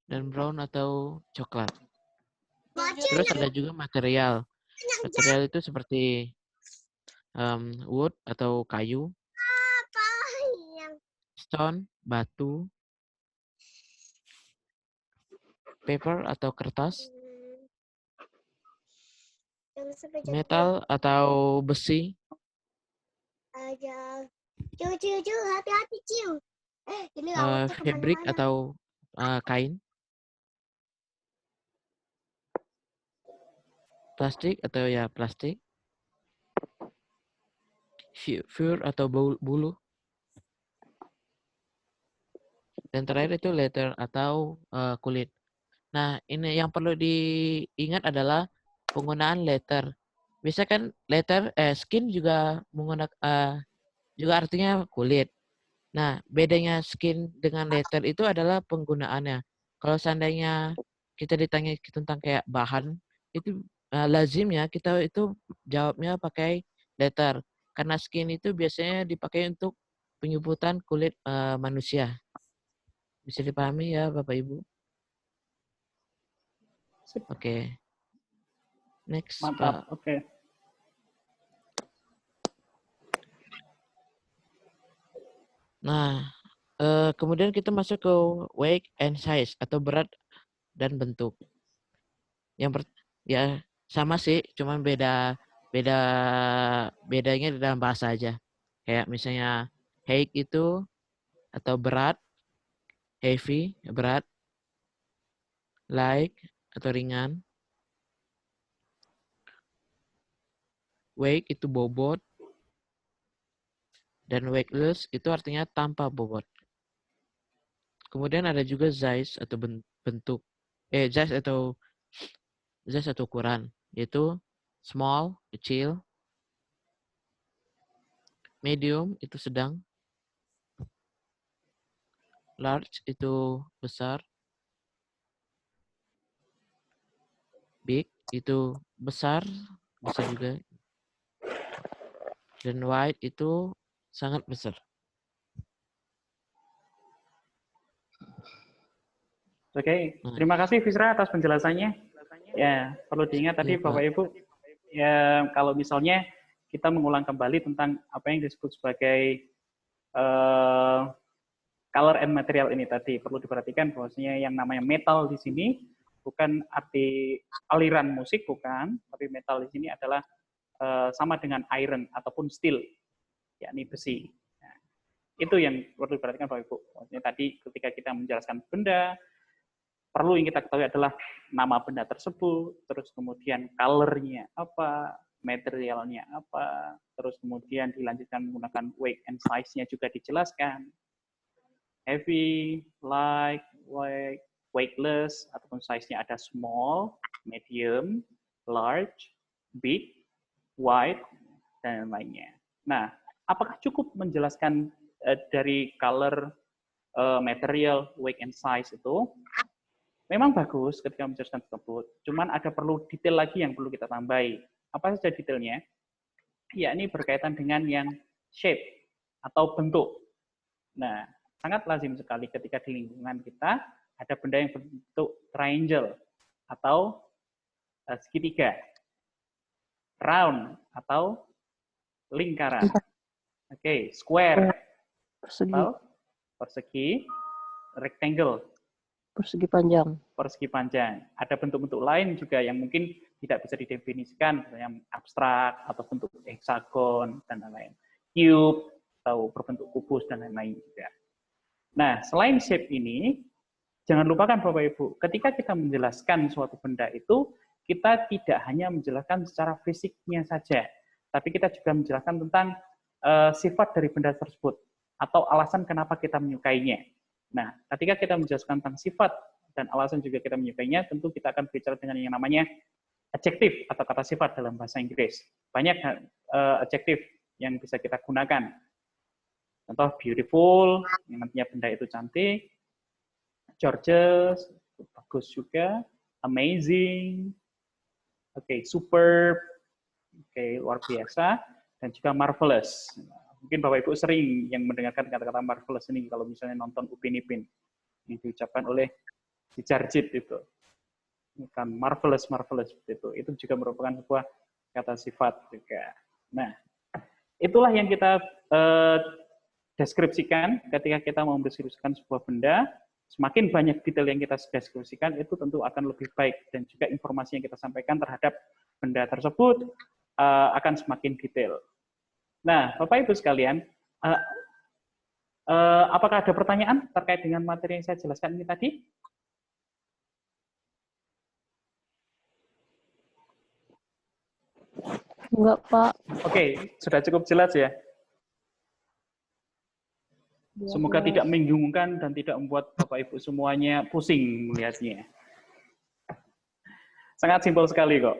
dan brown atau coklat. Terus ada juga material. Material itu seperti wood atau kayu, stone, batu, paper atau kertas, metal atau besi, fabric atau kain, plastik atau ya plastik, fur atau bulu, dan terakhir itu leather atau kulit. Nah, ini yang perlu diingat adalah penggunaan leather. Bisa kan leather, skin juga menggunakan juga artinya kulit. Nah, bedanya skin dengan leather itu adalah penggunaannya. Kalau seandainya kita ditanya tentang kayak bahan, itu lazimnya kita itu jawabnya pakai leather. Karena skin itu biasanya dipakai untuk penyebutan kulit manusia. Bisa dipahami ya Bapak Ibu? Oke. Next, Mantap, Pak. oke. Nah, kemudian kita masuk ke weight and size atau berat dan bentuk. Ya sama sih, cuman bedanya di dalam bahasa aja. Kayak misalnya height itu atau berat, heavy berat, light atau ringan, weight itu bobot, dan weightless itu artinya tanpa bobot. Kemudian ada juga size atau bentuk, size atau ukuran, yaitu small, kecil, medium itu sedang, large itu besar, big itu besar, bisa juga, dan wide itu sangat besar. Oke, terima kasih Fisra atas penjelasannya. Ya, perlu diingat tadi Bapak Ibu, ya kalau misalnya kita mengulang kembali tentang apa yang disebut sebagai color and material ini tadi, perlu diperhatikan bahwasanya yang namanya metal di sini bukan arti aliran musik, bukan, tapi metal di sini adalah sama dengan iron ataupun steel, yakni besi. Nah, itu yang perlu diperhatikan Bapak Ibu. Maksudnya tadi ketika kita menjelaskan benda, perlu yang kita ketahui adalah nama benda tersebut, terus kemudian color-nya apa, materialnya apa, terus kemudian dilanjutkan menggunakan weight and size-nya juga dijelaskan. Heavy, light, weightless, ataupun size-nya ada small, medium, large, big, wide, dan lainnya. Nah, apakah cukup menjelaskan dari color, material, weight, and size itu? Memang bagus ketika menjelaskan tersebut, cuman ada perlu detail lagi yang perlu kita tambahi. Apa saja detailnya? Yakni berkaitan dengan yang shape atau bentuk. Nah, sangat lazim sekali ketika di lingkungan kita ada benda yang berbentuk triangle atau segitiga, round atau lingkaran. Oke, square atau persegi, rectangle, Persegi panjang. Persegi panjang. Ada bentuk-bentuk lain juga yang mungkin tidak bisa didefinisikan, misalnya abstrak atau bentuk heksagon dan lain-lain. Cube atau berbentuk kubus dan lain-lain juga. Nah, selain shape ini, jangan lupakan Bapak Ibu, ketika kita menjelaskan suatu benda itu, kita tidak hanya menjelaskan secara fisiknya saja, tapi kita juga menjelaskan tentang sifat dari benda tersebut atau alasan kenapa kita menyukainya. Nah, ketika kita menjelaskan tentang sifat dan alasan juga kita menyukainya, tentu kita akan berbicara dengan yang namanya adjektif atau kata sifat dalam bahasa Inggris. Banyak adjektif yang bisa kita gunakan. Contoh beautiful, yang nantinya benda itu cantik, gorgeous, bagus juga, amazing, superb, luar biasa, dan juga marvelous. Mungkin Bapak Ibu sering yang mendengarkan kata-kata marvelous ini kalau misalnya nonton Upin Ipin yang diucapkan oleh si Jarjit itu. Kan marvelous itu juga merupakan sebuah kata sifat juga. Nah, itulah yang kita deskripsikan ketika kita mau mendeskripsikan sebuah benda. Semakin banyak detail yang kita deskripsikan, itu tentu akan lebih baik, dan juga informasi yang kita sampaikan terhadap benda tersebut akan semakin detail. Nah, Bapak Ibu sekalian, apakah ada pertanyaan terkait dengan materi yang saya jelaskan ini tadi? Enggak, Pak. Oke, sudah cukup jelas ya? Semoga tidak membingungkan dan tidak membuat Bapak Ibu semuanya pusing melihatnya. Sangat simpel sekali kok.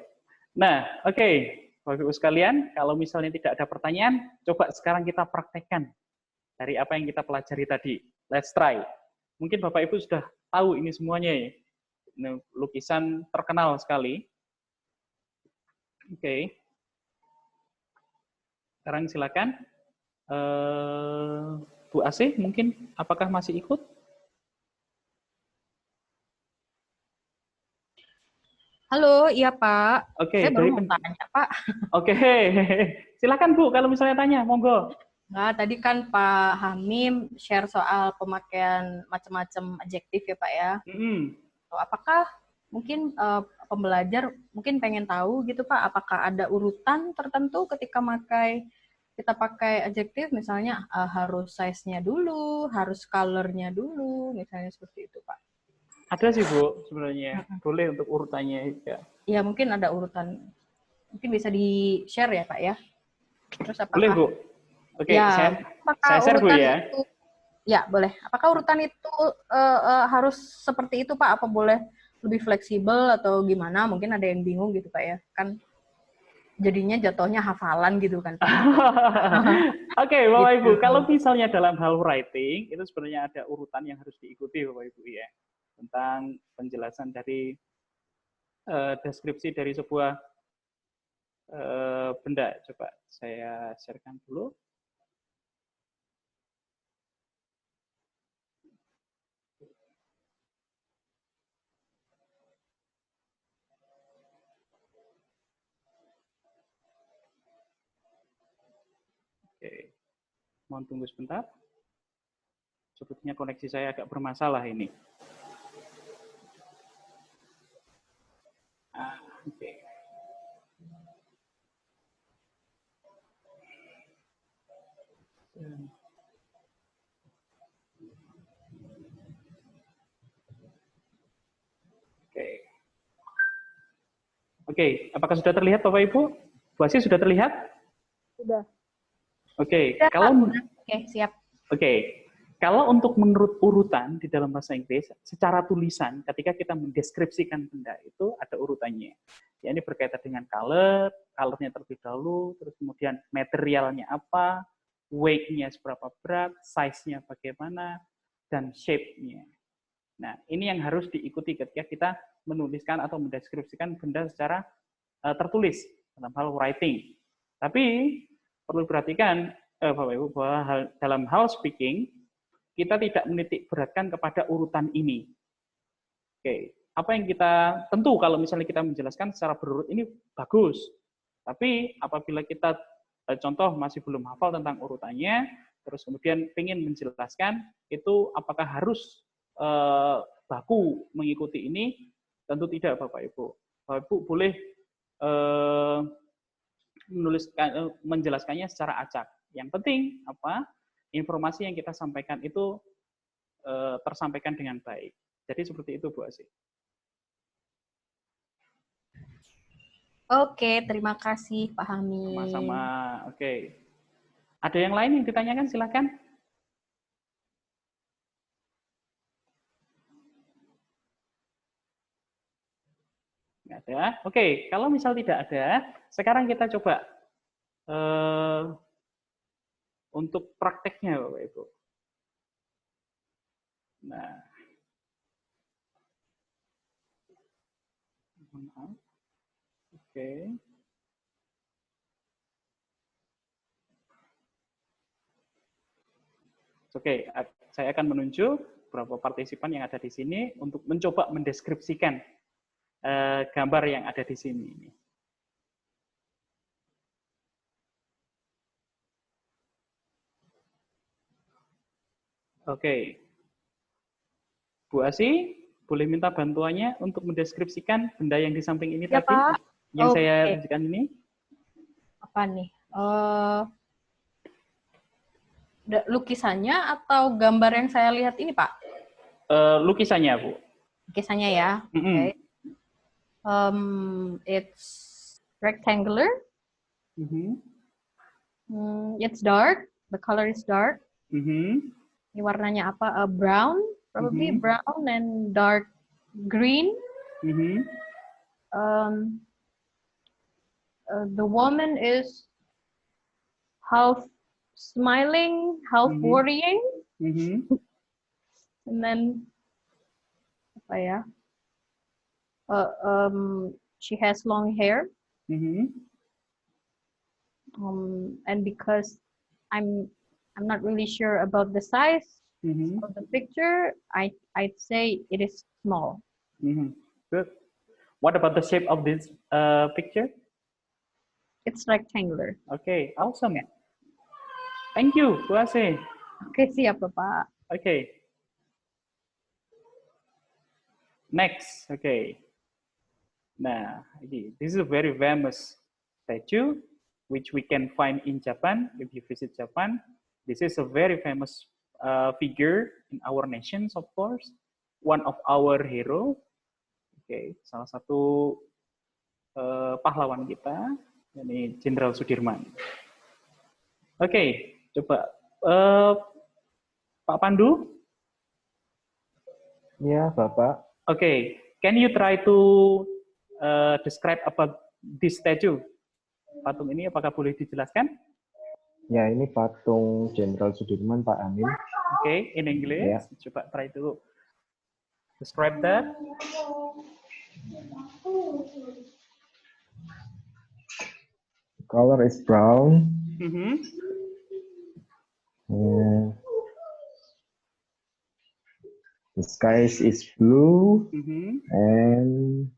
Nah, Bapak Ibu sekalian, kalau misalnya tidak ada pertanyaan, coba sekarang kita praktekkan dari apa yang kita pelajari tadi. Let's try. Mungkin Bapak Ibu sudah tahu ini semuanya ya. Ini lukisan terkenal sekali. Sekarang silakan. Bu Asih, mungkin apakah masih ikut? Halo, iya Pak. Oke, Saya baru mau tanya Pak. Oke, silakan Bu, kalau misalnya tanya, monggo. Nah, tadi kan Pak Hamim share soal pemakaian macam-macam adjektif ya Pak ya. Apakah mungkin pembelajar mungkin pengen tahu gitu Pak, apakah ada urutan tertentu ketika kita pakai adjektif, misalnya harus size-nya dulu, harus color-nya dulu, misalnya seperti itu Pak. Ada sih Bu, sebenarnya. Boleh untuk urutannya ya. Iya, mungkin ada urutan. Mungkin bisa di-share ya Pak ya. Terus apakah boleh Bu. Oke, ya, saya share Bu ya. Itu, ya, boleh. Apakah urutan itu harus seperti itu Pak? Apa boleh lebih fleksibel atau gimana? Mungkin ada yang bingung gitu Pak ya. Kan jadinya jatuhnya hafalan gitu kan Pak. Oke, Bapak Ibu, kalau misalnya dalam hal writing, itu sebenarnya ada urutan yang harus diikuti Bapak Ibu ya. Tentang penjelasan dari deskripsi dari sebuah benda. Coba saya share-kan dulu. Oke, mohon tunggu sebentar. Sepertinya koneksi saya agak bermasalah ini. Oke. Oke, apakah sudah terlihat Bapak Ibu? Bu Asih sudah terlihat? Sudah. Oke, siap. Oke, kalau untuk menurut urutan di dalam bahasa Inggris, secara tulisan, ketika kita mendeskripsikan benda itu ada urutannya. Ya, ini berkaitan dengan color-nya terlebih dahulu, terus kemudian materialnya apa, weight-nya seberapa berat, size-nya bagaimana, dan shape-nya. Nah, ini yang harus diikuti ketika kita menuliskan atau mendeskripsikan benda secara tertulis dalam hal writing. Tapi perlu perhatikan Bapak Ibu bahwa dalam hal speaking kita tidak menitik beratkan kepada urutan ini. Oke, apa yang kita tentu kalau misalnya kita menjelaskan secara berurut ini bagus. Tapi apabila kita contoh masih belum hafal tentang urutannya, terus kemudian ingin menjelaskan itu apakah harus baku mengikuti ini, tentu tidak Bapak Ibu. Bapak Ibu boleh menjelaskannya secara acak. Yang penting apa? Informasi yang kita sampaikan itu tersampaikan dengan baik. Jadi seperti itu Bu Asih. Oke, terima kasih Pak Hamid. Sama-sama. Oke. Ada yang lain yang ditanyakan? Silakan. Nggak ada. Oke, kalau misal tidak ada, sekarang kita coba untuk prakteknya Bapak Ibu. Nah, oke. Oke, saya akan menunjuk beberapa partisipan yang ada di sini untuk mencoba mendeskripsikan gambar yang ada di sini. Oke. Bu Asi, boleh minta bantuannya untuk mendeskripsikan benda yang di samping ini Ya, tadi? Pak. Yang Oke. saya tunjukkan ini? Apa nih? Lukisannya atau gambar yang saya lihat ini, Pak? Lukisannya, Bu. Lukisannya ya. Mm-mm. Okay. It's rectangular. It's dark. The color is dark. Ini warnanya apa? Brown, probably brown and dark green. The woman is half smiling, half worrying, and then apa ya? She has long hair, and because I'm not really sure about the size of the picture, I'd say it is small. Good. What about the shape of this picture? It's rectangular. Okay, awesome. Thank you, Bu Asi. Oke, siap Bapak. Okay. Next, okay. Nah, this is a very famous statue which we can find in Japan. If you visit Japan, this is a very famous figure in our nations, of course. One of our hero. Okay, salah satu pahlawan kita, ini Jenderal Sudirman. Oke, coba Pak Pandu. Ya, Bapak. Okay, can you try to describe about this statue? Patung ini apakah boleh dijelaskan? Ya, ini patung Jenderal Sudirman, Pak Amin. Okay, in English. Ya. Coba try to describe that. Color is brown. The sky is blue, and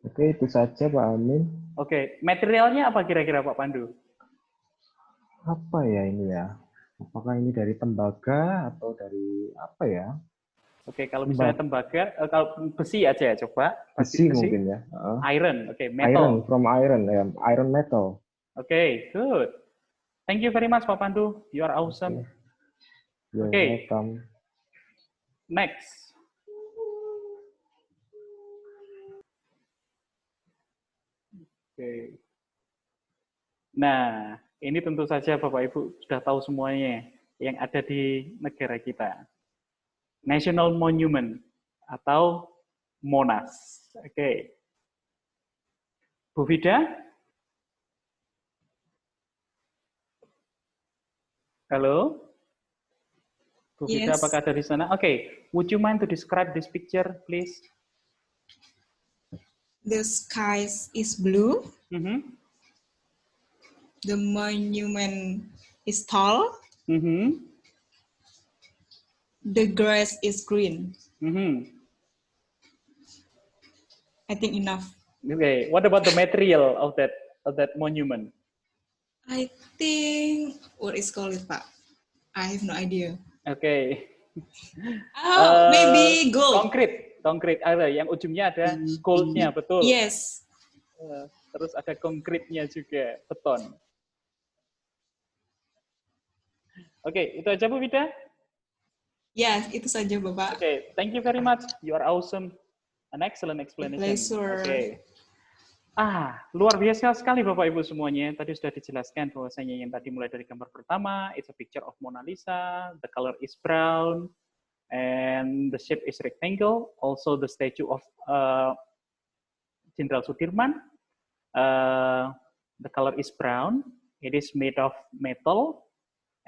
oke, itu saja Pak Amin. Oke, materialnya apa kira-kira Pak Pandu? Apa ya ini ya? Apakah ini dari tembaga atau dari apa ya? Oke, kalau misalnya tembaga, kalau besi aja ya, coba. Besi mungkin ya. Iron, oke, metal. Iron, iron metal. Oke, good. Thank you very much, Pak Pandu. You are awesome. You're Okay. welcome. Next. Oke. Nah, ini tentu saja Bapak Ibu sudah tahu semuanya yang ada di negara kita. National Monument atau Monas. Oke. Bu Vida? Halo? Bu Vida, Yes. apakah ada di sana? Oke. Would you mind to describe this picture, please? The sky is blue. The monument is tall. The grass is green. I think enough. Okay, what about the material of that monument? I think what is called it, Pak? I have no idea. Okay. Oh, maybe gold. Konkret. Ada yang ujungnya ada gold-nya, betul. Yes. Terus ada konkretnya juga, beton. Oke, itu aja Bu Vida? Ya, itu saja Bapak. Oke, thank you very much. You are awesome. An excellent explanation. Pleasure. Oke. Luar biasa sekali Bapak Ibu semuanya. Tadi sudah dijelaskan bahwasanya yang tadi mulai dari gambar pertama, it's a picture of Mona Lisa, the color is brown, and the shape is rectangle. Also the statue of Jenderal Sudirman. The color is brown. It is made of metal,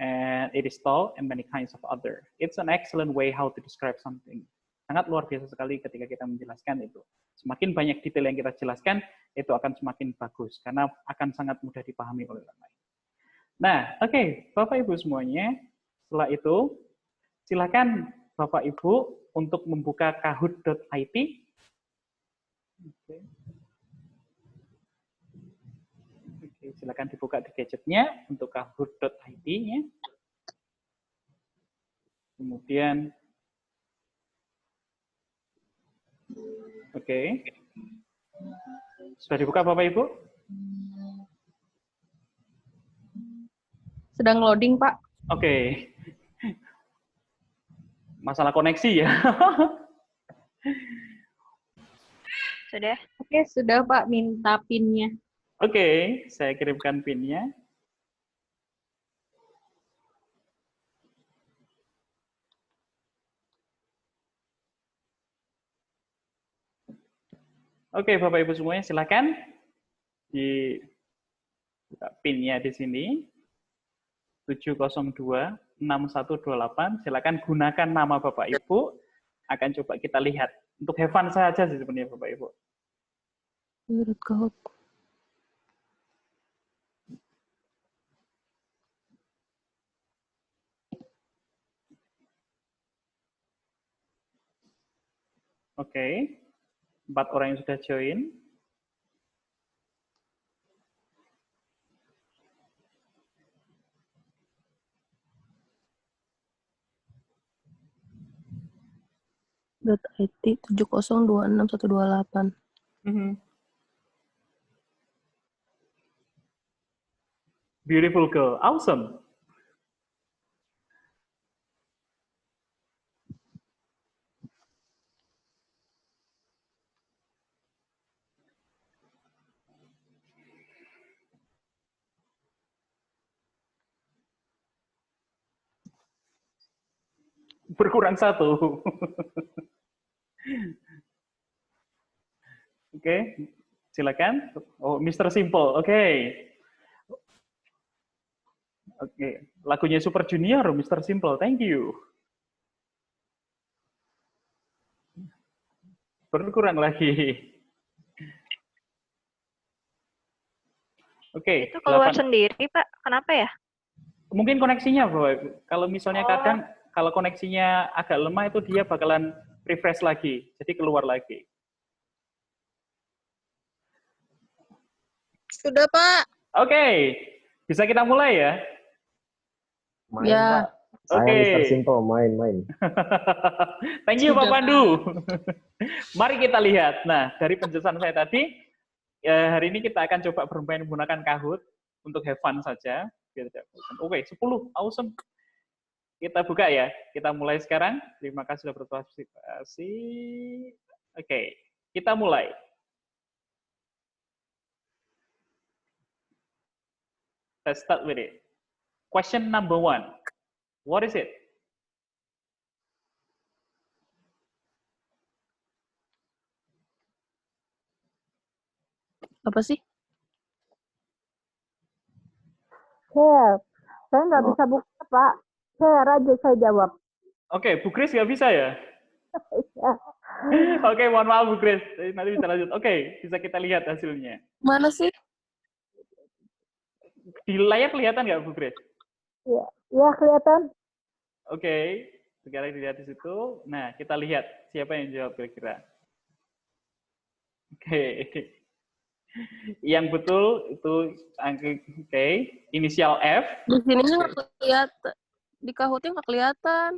and it is tall, and many kinds of other. It's an excellent way how to describe something. Sangat luar biasa sekali ketika kita menjelaskan itu. Semakin banyak detail yang kita jelaskan, itu akan semakin bagus, karena akan sangat mudah dipahami oleh orang lain. Nah, oke, Bapak Ibu semuanya, setelah itu, silakan Bapak Ibu untuk membuka kahoot.it. Oke, silakan dibuka di gadgetnya untuk kahoot.it-nya. Kemudian, oke. Sudah dibuka Bapak Ibu? Sedang loading, Pak. Oke. Masalah koneksi ya. Sudah? Oke, sudah Pak. Minta PIN-nya. Oke, saya kirimkan PIN-nya. Oke, Bapak Ibu semuanya silakan di PIN-nya di sini 7026128. Silakan gunakan nama Bapak Ibu. Akan coba kita lihat untuk have fun saja sih sebenarnya Bapak Ibu. Oke. 4 orang yang sudah join. .it 7026128. Beautiful girl. Awesome. Berkurang 1. Oke, silakan. Oh, Mr. Simple. Oke. Oke, lagunya Super Junior, Mr. Simple. Thank you. Berkurang lagi. Oke. Itu keluar sendiri, Pak. Kenapa ya? Mungkin koneksinya, Bapak. Kalau misalnya kadang kalau koneksinya agak lemah itu dia bakalan refresh lagi, jadi keluar lagi. Sudah, Pak. Oke, bisa kita mulai ya? Main, Ya. Pak. Saya Mr. Simple, main. Thank you, Pak Pandu. Mari kita lihat. Nah, dari penjelasan saya tadi, hari ini kita akan coba bermain menggunakan Kahoot untuk have fun saja. Oke, 10. Awesome. Kita buka ya. Kita mulai sekarang. Terima kasih sudah berpartisipasi. Oke, kita mulai. Let's start with it. Question number 1. What is it? Apa sih? Share. Saya nggak bisa buka, Pak. Share aja saya jawab. Oke, Bu Kris nggak bisa ya? Ya. Oke, mohon maaf Bu Kris. Nanti bisa lanjut. Oke, bisa kita lihat hasilnya. Mana sih? Di layar kelihatan nggak Bu Kris? Ya, ya kelihatan. Oke, sekarang dilihat di situ. Nah, kita lihat siapa yang jawab kira-kira. Oke. Yang betul itu oke, inisial F. Di sininya nggak kelihatan. Di Kahootnya nggak kelihatan.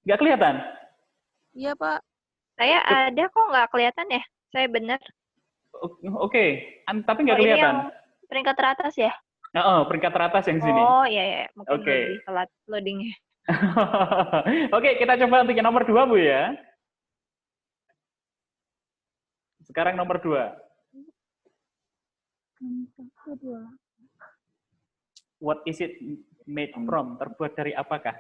Nggak kelihatan? Iya, Pak. Saya ada kok, nggak kelihatan ya? Saya benar. Oke, tapi nggak Ini kelihatan. yang peringkat teratas ya? Oh, peringkat teratas yang sini. Oh, iya. Mungkin Oke. lebih telat loadingnya. Oke, kita coba untuk yang nomor 2, Bu ya. Sekarang nomor 2. What is it made from? Terbuat dari apakah?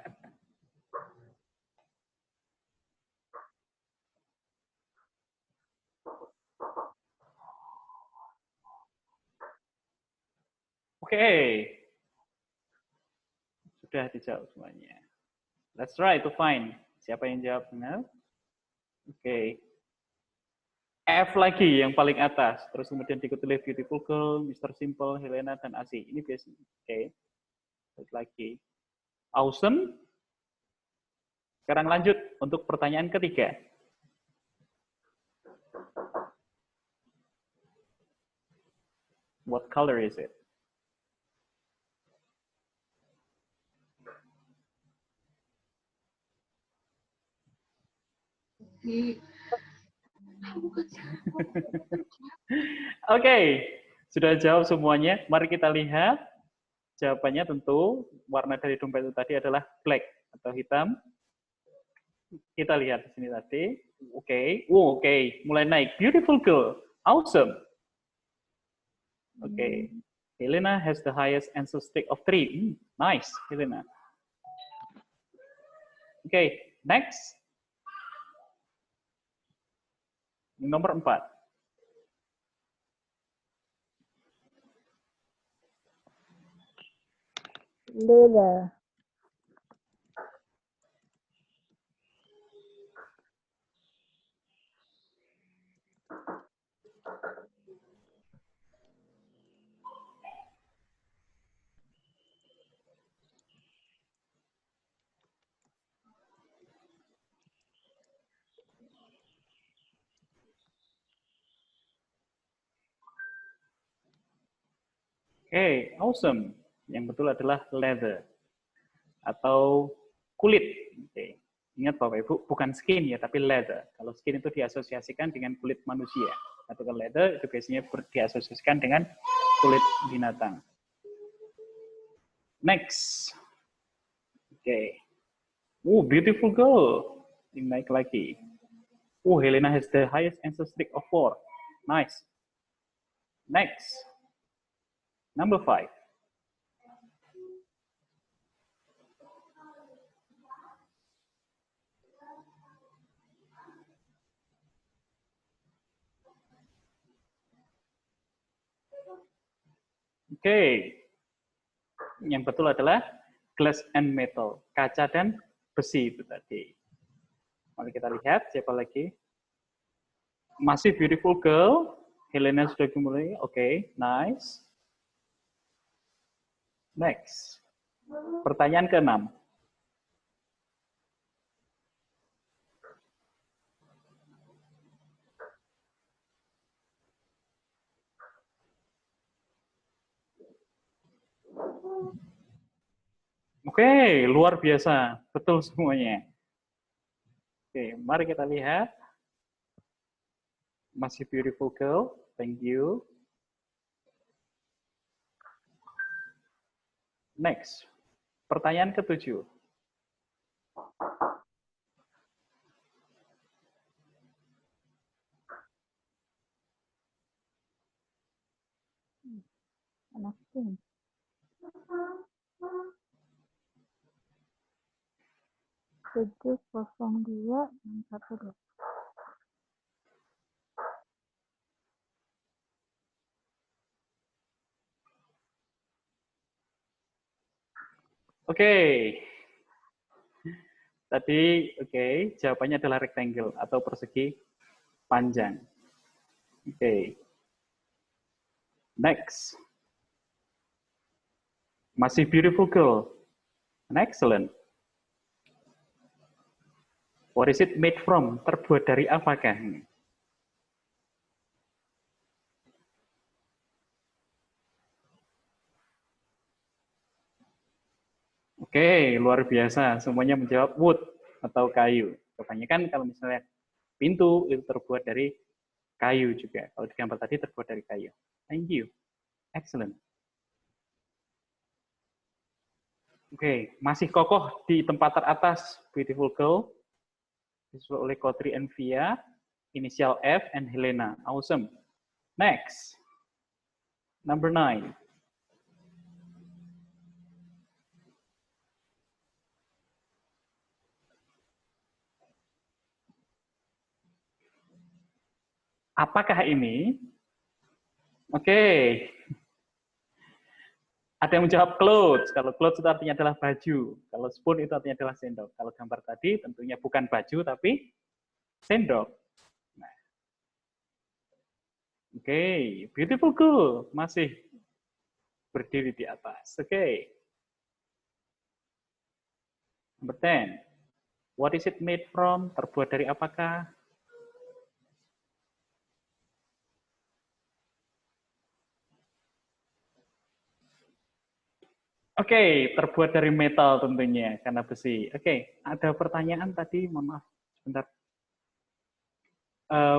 Oke. Sudah dijawab semuanya. Let's try to find. Siapa yang jawab benar? Oke. F lagi yang paling atas. Terus kemudian diikuti oleh Beautiful Girl, Mr. Simple, Helena, dan Asi. Ini biasanya. Oke. Terus lagi. Awesome. Sekarang lanjut untuk pertanyaan ketiga. What color is it? Oke, sudah jawab semuanya. Mari kita lihat. Jawabannya tentu warna dari dompet itu tadi adalah black atau hitam. Kita lihat di sini tadi. Oke. Oke, mulai naik. Beautiful girl. Awesome. Oke. Helena has the highest answer stick of 3. Nice, Helena. Oke, next. Nomor 4. Leather. Oke, awesome. Yang betul adalah leather atau kulit. Oke. Ingat Bapak Ibu, bukan skin ya, tapi leather. Kalau skin itu diasosiasikan dengan kulit manusia. Atau kalau leather itu biasanya diasosiasikan dengan kulit binatang. Next. Oke. Beautiful girl. Ini naik lagi. Helena has the highest answer stick of 4. Nice. Next. Number 5. Oke. Yang betul adalah glass and metal. Kaca dan besi itu tadi. Mari kita lihat siapa lagi. Masih beautiful girl. Helena sudah mulai. Oke, nice. Next. Pertanyaan ke-6. Oke, luar biasa. Betul semuanya. Oke, mari kita lihat. Masih beautiful girl. Thank you. Next. Pertanyaan ke-7. Anak pink. 702 Oke. Tadi, jawabannya adalah rectangle atau persegi panjang. Oke. Next. Masih beautiful girl. Excellent. What is it made from? Terbuat dari apakah? Oke, luar biasa. Semuanya menjawab wood atau kayu. Kebanyakan kalau misalnya pintu itu terbuat dari kayu juga. Kalau di gambar tadi terbuat dari kayu. Thank you. Excellent. Oke, masih kokoh di tempat teratas. Beautiful girl. Disusul oleh Kotri and Via. Inisial F and Helena. Awesome. Next. Number 9. Apakah ini? Oke. Ada yang menjawab clothes. Kalau clothes itu artinya adalah baju. Kalau spoon itu artinya adalah sendok. Kalau gambar tadi tentunya bukan baju tapi sendok. Nah. Oke, beautiful girl. Masih berdiri di atas. Oke. Number 10. What is it made from? Terbuat dari apakah? Oke, terbuat dari metal tentunya, karena besi. Oke, ada pertanyaan tadi, mohon maaf, sebentar.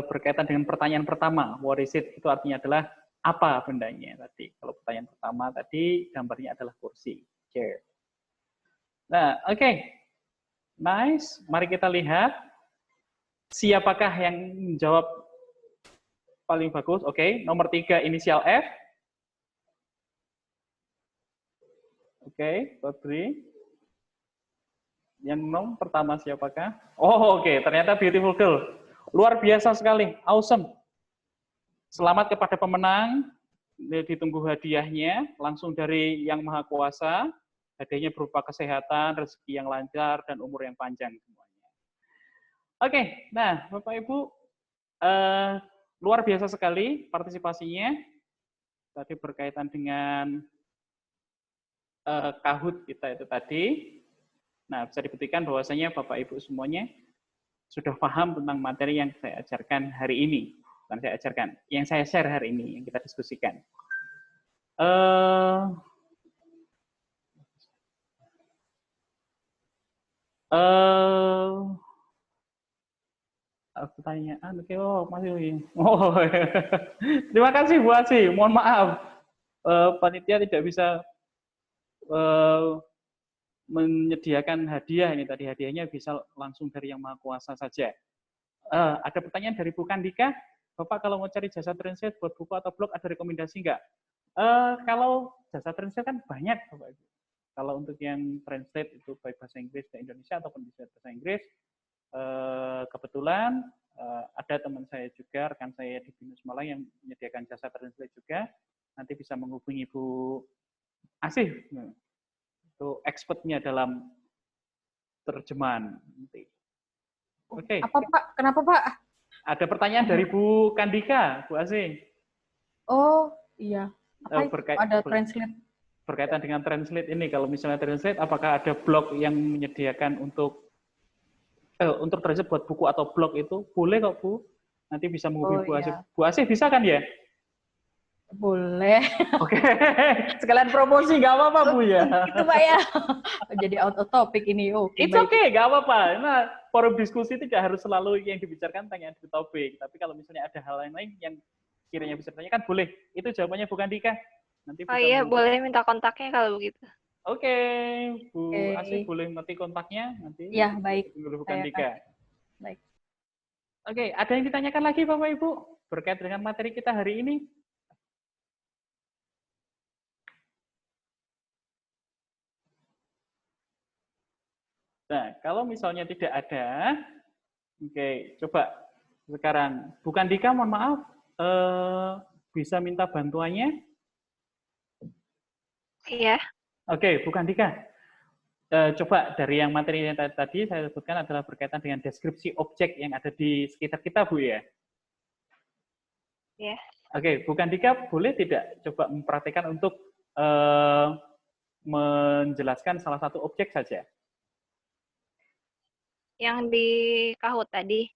Berkaitan dengan pertanyaan pertama, what is it? Itu artinya adalah apa bendanya tadi. Kalau pertanyaan pertama tadi, gambarnya adalah kursi, chair. Nah, oke. Nice, mari kita lihat. Siapakah yang menjawab paling bagus? Oke, nomor 3, inisial F. Oke, Kotri. Yang nomor pertama siapakah? Oh, oke. Ternyata beautiful girl. Luar biasa sekali. Awesome. Selamat kepada pemenang. Ditunggu hadiahnya. Langsung dari Yang Maha Kuasa. Hadiahnya berupa kesehatan, rezeki yang lancar, dan umur yang panjang semuanya. Oke. Nah, Bapak Ibu. Luar biasa sekali partisipasinya. Tadi berkaitan dengan Kahoot kita itu tadi. Nah, bisa dibuktikan bahwasanya Bapak Ibu semuanya sudah paham tentang materi yang saya ajarkan hari ini. Bukan saya ajarkan, yang saya share hari ini, yang kita diskusikan. Pertanyaan, oke, oh masih. Oh, terima kasih Bu Asi. Mohon maaf, panitia tidak bisa menyediakan hadiah ini tadi. Hadiahnya bisa langsung dari Yang Maha Kuasa saja. Ada pertanyaan dari Bu Kandika, Bapak kalau mau cari jasa translate buat buku atau blog ada rekomendasi nggak? Kalau jasa translate kan banyak, Bapak Ibu. Kalau untuk yang translate itu baik bahasa Inggris ke Indonesia ataupun bisa bahasa Inggris, kebetulan ada teman saya juga, rekan saya di Binus Malang yang menyediakan jasa translate juga. Nanti bisa menghubungi Bu Asih. Itu expertnya dalam terjemahan. Oke. Apa Pak? Kenapa Pak? Ada pertanyaan dari Bu Kandika, Bu Asih. Oh iya. Apa ada translate? Berkaitan dengan translate ini, kalau misalnya translate, apakah ada blog yang menyediakan untuk translate buat buku atau blog itu? Boleh kok Bu. Nanti bisa menghubungi Bu Asih. Bu Asih bisa kan ya? Boleh. Oke. Sekalian promosi, nggak apa-apa Bu ya. Itu Pak ya. Jadi out of topic ini. It's okay, nggak apa-apa. Nah, forum diskusi tidak harus selalu yang dibicarakan tanya di topik. Tapi kalau misalnya ada hal lain yang kiranya bisa ditanyakan, boleh. Itu jawabannya bukan Dika. Nanti oh iya, boleh minta kontaknya kalau begitu. Oke, Bu Asih boleh nanti kontaknya nanti. Ya, baik. Bukan Dika. Baik. Oke, ada yang ditanyakan lagi Bapak Ibu berkait dengan materi kita hari ini? Nah, kalau misalnya tidak ada, oke, coba sekarang. Bukan Dika, mohon maaf, bisa minta bantuannya? Iya. Oke, bukan Dika. Coba dari yang materi yang tadi saya sebutkan adalah berkaitan dengan deskripsi objek yang ada di sekitar kita, Bu ya? Iya. Oke, bukan Dika, boleh tidak coba mempraktikkan untuk menjelaskan salah satu objek saja? Yang di Kahoot tadi.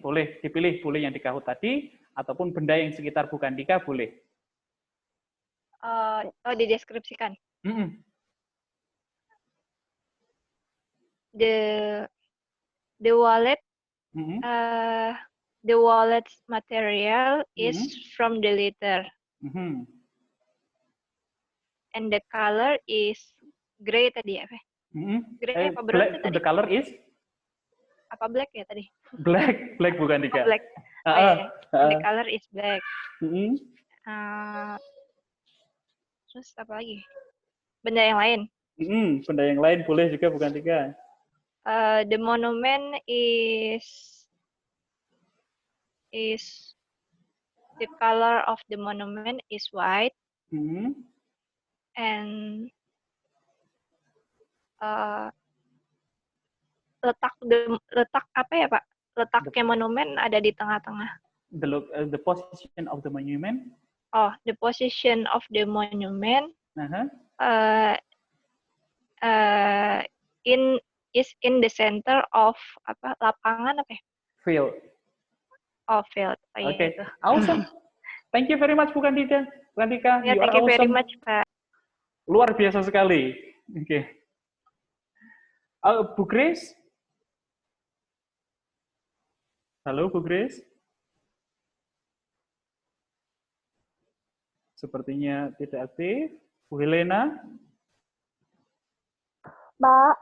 Boleh dipilih, boleh yang di Kahoot tadi ataupun benda yang sekitar bukan Dika boleh. Dideskripsikan. the wallet the wallet's material is from the leather. And the color is gray tadi apa? Gray apa brown tadi? The color is apa black ya tadi? Black bukan Dika. Black. Yeah. The color is black. Terus apa lagi? Benda yang lain. Benda yang lain boleh juga bukan Dika. The monument is the color of the monument is white. And letak apa ya Pak? Letaknya monumen ada di tengah-tengah. The position of the monument. Oh, the position of the monument. Is in the center of apa? Lapangan apa ya? Field. Oh, field. Oh, okay. Itu. Awesome. Thank you very much Bukan Dika. Yeah, thank you very much Pak. Luar biasa sekali. Oke. Bu Grace? Halo, Bu Grace? Sepertinya tidak aktif. Bu Helena? Pak.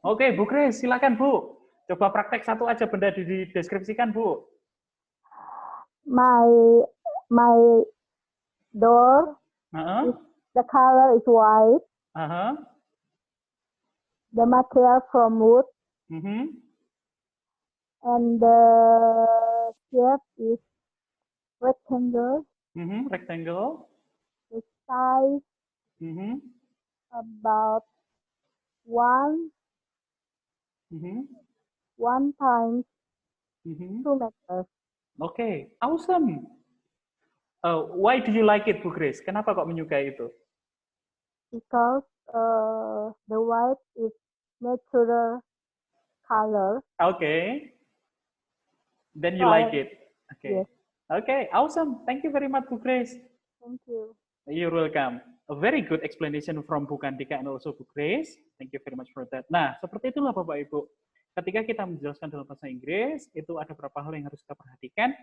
Oke, Bu Grace, silakan Bu. Coba praktek satu aja benda dideskripsikan, Bu. My door, the color is white. The material from wood. And the shape is rectangle. Rectangle. The size about 1 times 2 meters. Okay, awesome. Why do you like it, Bu Grace? Kenapa kok menyukai itu? Because the white is natural color. Okay. Then you like it. Okay. Yes. Okay, awesome. Thank you very much, Bu Grace. Thank you. You're welcome. A very good explanation from Bu Kandika and also Bu Grace. Thank you very much for that. Nah, seperti itulah Bapak Ibu. Ketika kita menjelaskan dalam bahasa Inggris, itu ada beberapa hal yang harus kita perhatikan.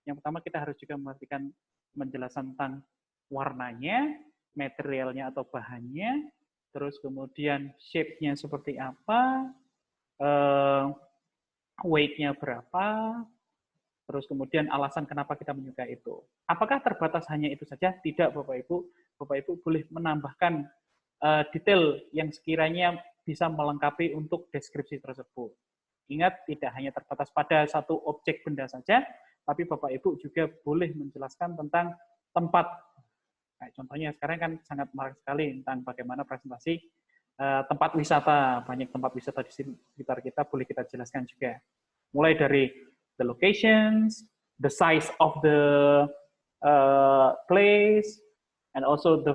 Yang pertama, kita harus juga memperhatikan menjelaskan tentang warnanya, materialnya atau bahannya, terus kemudian shape-nya seperti apa, weight-nya berapa, terus kemudian alasan kenapa kita menyukai itu. Apakah terbatas hanya itu saja? Tidak, Bapak Ibu. Bapak Ibu boleh menambahkan detail yang sekiranya bisa melengkapi untuk deskripsi tersebut. Ingat, tidak hanya terbatas pada satu objek benda saja, tapi Bapak Ibu juga boleh menjelaskan tentang tempat. Kayak contohnya sekarang kan sangat marak sekali tentang bagaimana presentasi tempat wisata. Banyak tempat wisata di sekitar kita boleh kita jelaskan juga. Mulai dari the locations, the size of the place, and also the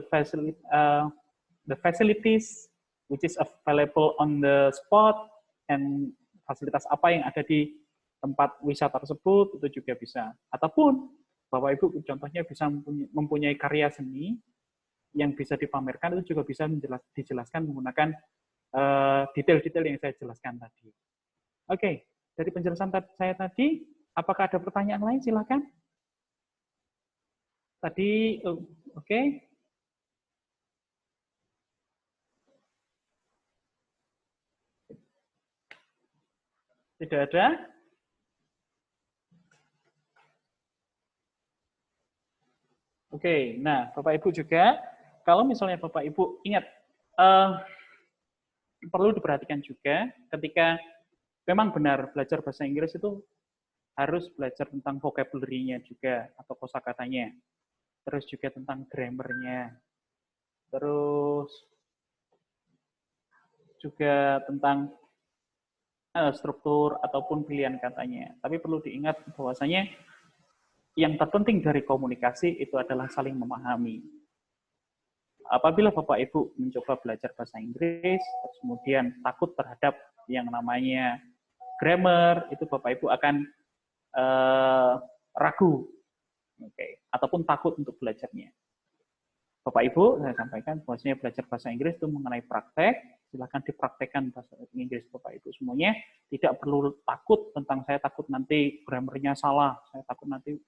facilities which is available on the spot, and fasilitas apa yang ada di tempat wisata tersebut, itu juga bisa. Ataupun Bapak Ibu contohnya bisa mempunyai karya seni yang bisa dipamerkan, itu juga bisa dijelaskan menggunakan detail-detail yang saya jelaskan tadi. Oke, dari penjelasan saya tadi, apakah ada pertanyaan lain? Silakan. Tadi, oke. Tidak ada? Oke, nah Bapak Ibu juga, kalau misalnya Bapak Ibu ingat, perlu diperhatikan juga ketika memang benar belajar bahasa Inggris itu harus belajar tentang vocabulary-nya juga atau kosakatanya, terus juga tentang grammar-nya, terus juga tentang struktur ataupun pilihan katanya. Tapi perlu diingat bahwasanya yang terpenting dari komunikasi itu adalah saling memahami. Apabila Bapak Ibu mencoba belajar bahasa Inggris, terus kemudian takut terhadap yang namanya grammar, itu Bapak Ibu akan ragu, ataupun takut untuk belajarnya. Bapak Ibu, saya sampaikan bahwasanya belajar bahasa Inggris itu mengenai praktek, Silakan dipraktekkan bahasa Inggris Bapak Ibu semuanya. Tidak perlu takut tentang saya takut nanti grammarnya salah, saya takut nanti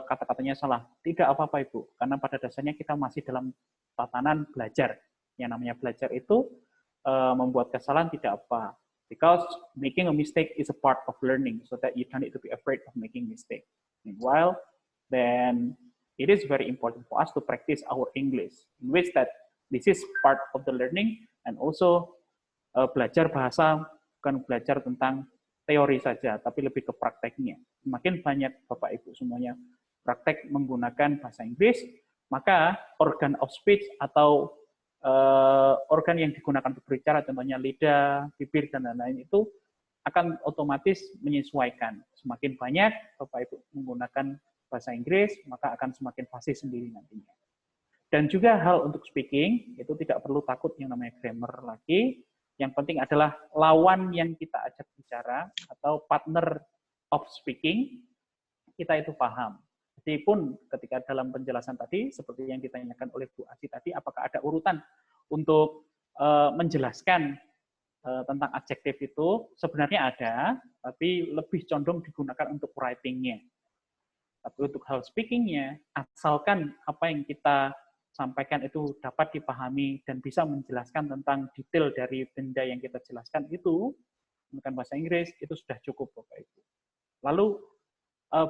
kata-katanya salah. Tidak apa-apa Ibu, karena pada dasarnya kita masih dalam tatanan belajar. Yang namanya belajar itu membuat kesalahan tidak apa. Because making a mistake is a part of learning, so that you don't need to be afraid of making mistake. Meanwhile, then it is very important for us to practice our English, in which that this is part of the learning, and also belajar bahasa bukan belajar tentang teori saja, tapi lebih ke prakteknya. Semakin banyak Bapak Ibu semuanya praktek menggunakan bahasa Inggris, maka organ of speech atau organ yang digunakan untuk berbicara, contohnya lidah, bibir, dan lain-lain itu akan otomatis menyesuaikan. Semakin banyak Bapak Ibu menggunakan bahasa Inggris, maka akan semakin fasih sendiri nantinya. Dan juga hal untuk speaking, itu tidak perlu takut yang namanya grammar lagi. Yang penting adalah lawan yang kita ajak bicara, atau partner of speaking, kita itu paham. Meskipun ketika dalam penjelasan tadi, seperti yang ditanyakan oleh Bu Asi tadi, apakah ada urutan untuk menjelaskan tentang adjektif itu? Sebenarnya ada, tapi lebih condong digunakan untuk writing-nya. Tapi untuk hal speaking-nya, asalkan apa yang kita sampaikan itu dapat dipahami dan bisa menjelaskan tentang detail dari benda yang kita jelaskan itu, menggunakan bahasa Inggris, itu sudah cukup Bapak Ibu. Lalu,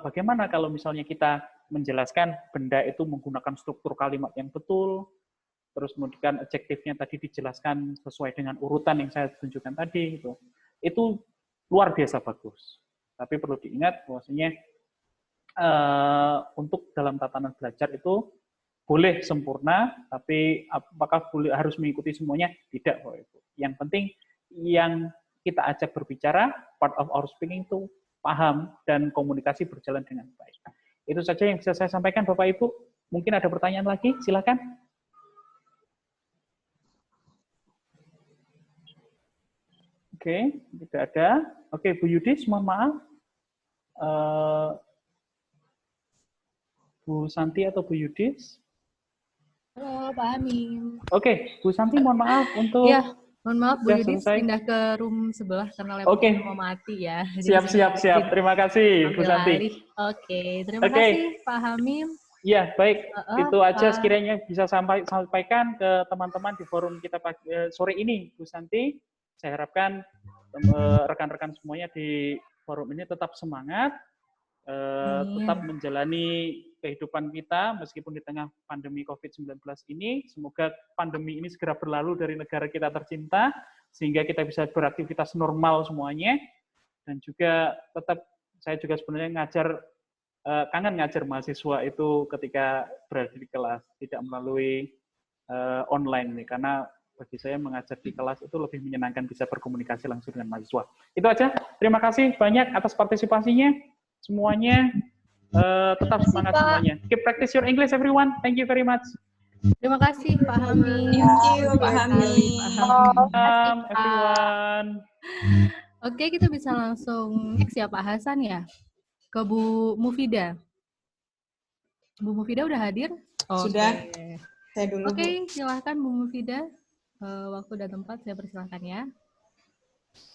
bagaimana kalau misalnya kita menjelaskan benda itu menggunakan struktur kalimat yang betul, terus kemudian adjektifnya tadi dijelaskan sesuai dengan urutan yang saya tunjukkan tadi, itu luar biasa bagus. Tapi perlu diingat bahwasanya untuk dalam tatanan belajar itu boleh sempurna, tapi apakah harus mengikuti semuanya? Tidak, Bapak Ibu. Yang penting yang kita ajak berbicara, part of our speaking itu paham dan komunikasi berjalan dengan baik. Itu saja yang bisa saya sampaikan Bapak Ibu. Mungkin ada pertanyaan lagi, silakan. Oke, tidak ada. Oke, Bu Yudis, mohon maaf. Bu Santi atau Bu Yudis? Halo, Pak Amin. Oke, Bu Santi, mohon maaf untuk... Ya, mohon maaf, Bu Yudis pindah ke room sebelah karena laptopnya mau mati ya. Siap. Terima kasih, Bu Santi. Oke, terima kasih, Pak Hamim. Ya, baik. Itu aja sekiranya bisa sampaikan ke teman-teman di forum kita sore ini, Bu Santi. Saya harapkan rekan-rekan semuanya di forum ini tetap semangat, tetap menjalani kehidupan kita meskipun di tengah pandemi COVID-19 ini. Semoga pandemi ini segera berlalu dari negara kita tercinta, sehingga kita bisa beraktivitas normal semuanya. Dan juga tetap, saya juga sebenarnya kangen ngajar mahasiswa itu ketika berada di kelas, tidak melalui online nih, karena bagi saya mengajar di kelas itu lebih menyenangkan, bisa berkomunikasi langsung dengan mahasiswa. Itu aja. Terima kasih banyak atas partisipasinya. Semuanya tetap semangat semuanya. Keep practice your English everyone. Thank you very much. Terima kasih Pak Hamim. Thank you Pak Hamim. Everyone. Oke, kita bisa langsung next ya Pak Hasan ya. Ke Bu Mufida. Bu Mufida udah hadir? Sudah. Saya dulu. Oke, silahkan Bu Mufida. Waktu dan tempat saya persilahkan ya.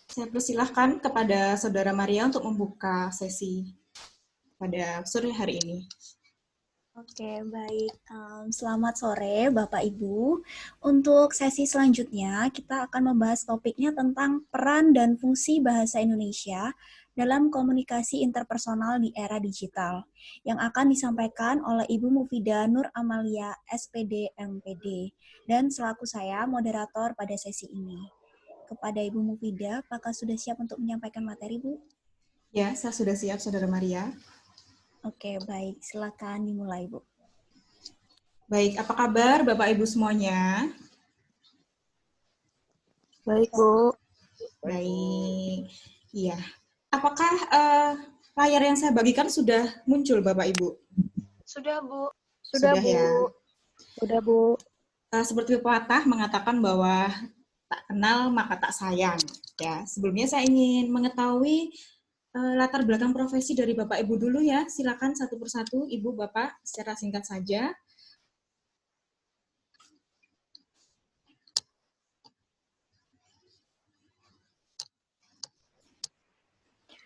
Saya persilahkan kepada Saudara Maria untuk membuka sesi pada sore hari ini. Oke, baik. Selamat sore Bapak Ibu. Untuk sesi selanjutnya, kita akan membahas topiknya tentang peran dan fungsi bahasa Indonesia dalam komunikasi interpersonal di era digital, yang akan disampaikan oleh Ibu Mufida Nur Amalia, SPD, MPD, dan selaku saya, moderator pada sesi ini. Kepada Ibu Mufida, apakah sudah siap untuk menyampaikan materi, Bu? Ya, saya sudah siap, Saudara Maria. Oke, baik. Silakan dimulai, Bu. Baik, apa kabar Bapak Ibu semuanya? Baik, Bu. Baik. Iya. Apakah layar yang saya bagikan sudah muncul, Bapak Ibu? Sudah, Bu. Sudah Bu. Ya. Sudah, Bu. Seperti pepatah mengatakan bahwa tak kenal maka tak sayang. Ya, sebelumnya saya ingin mengetahui latar belakang profesi dari Bapak Ibu dulu ya. Silakan satu persatu, Ibu, Bapak, secara singkat saja.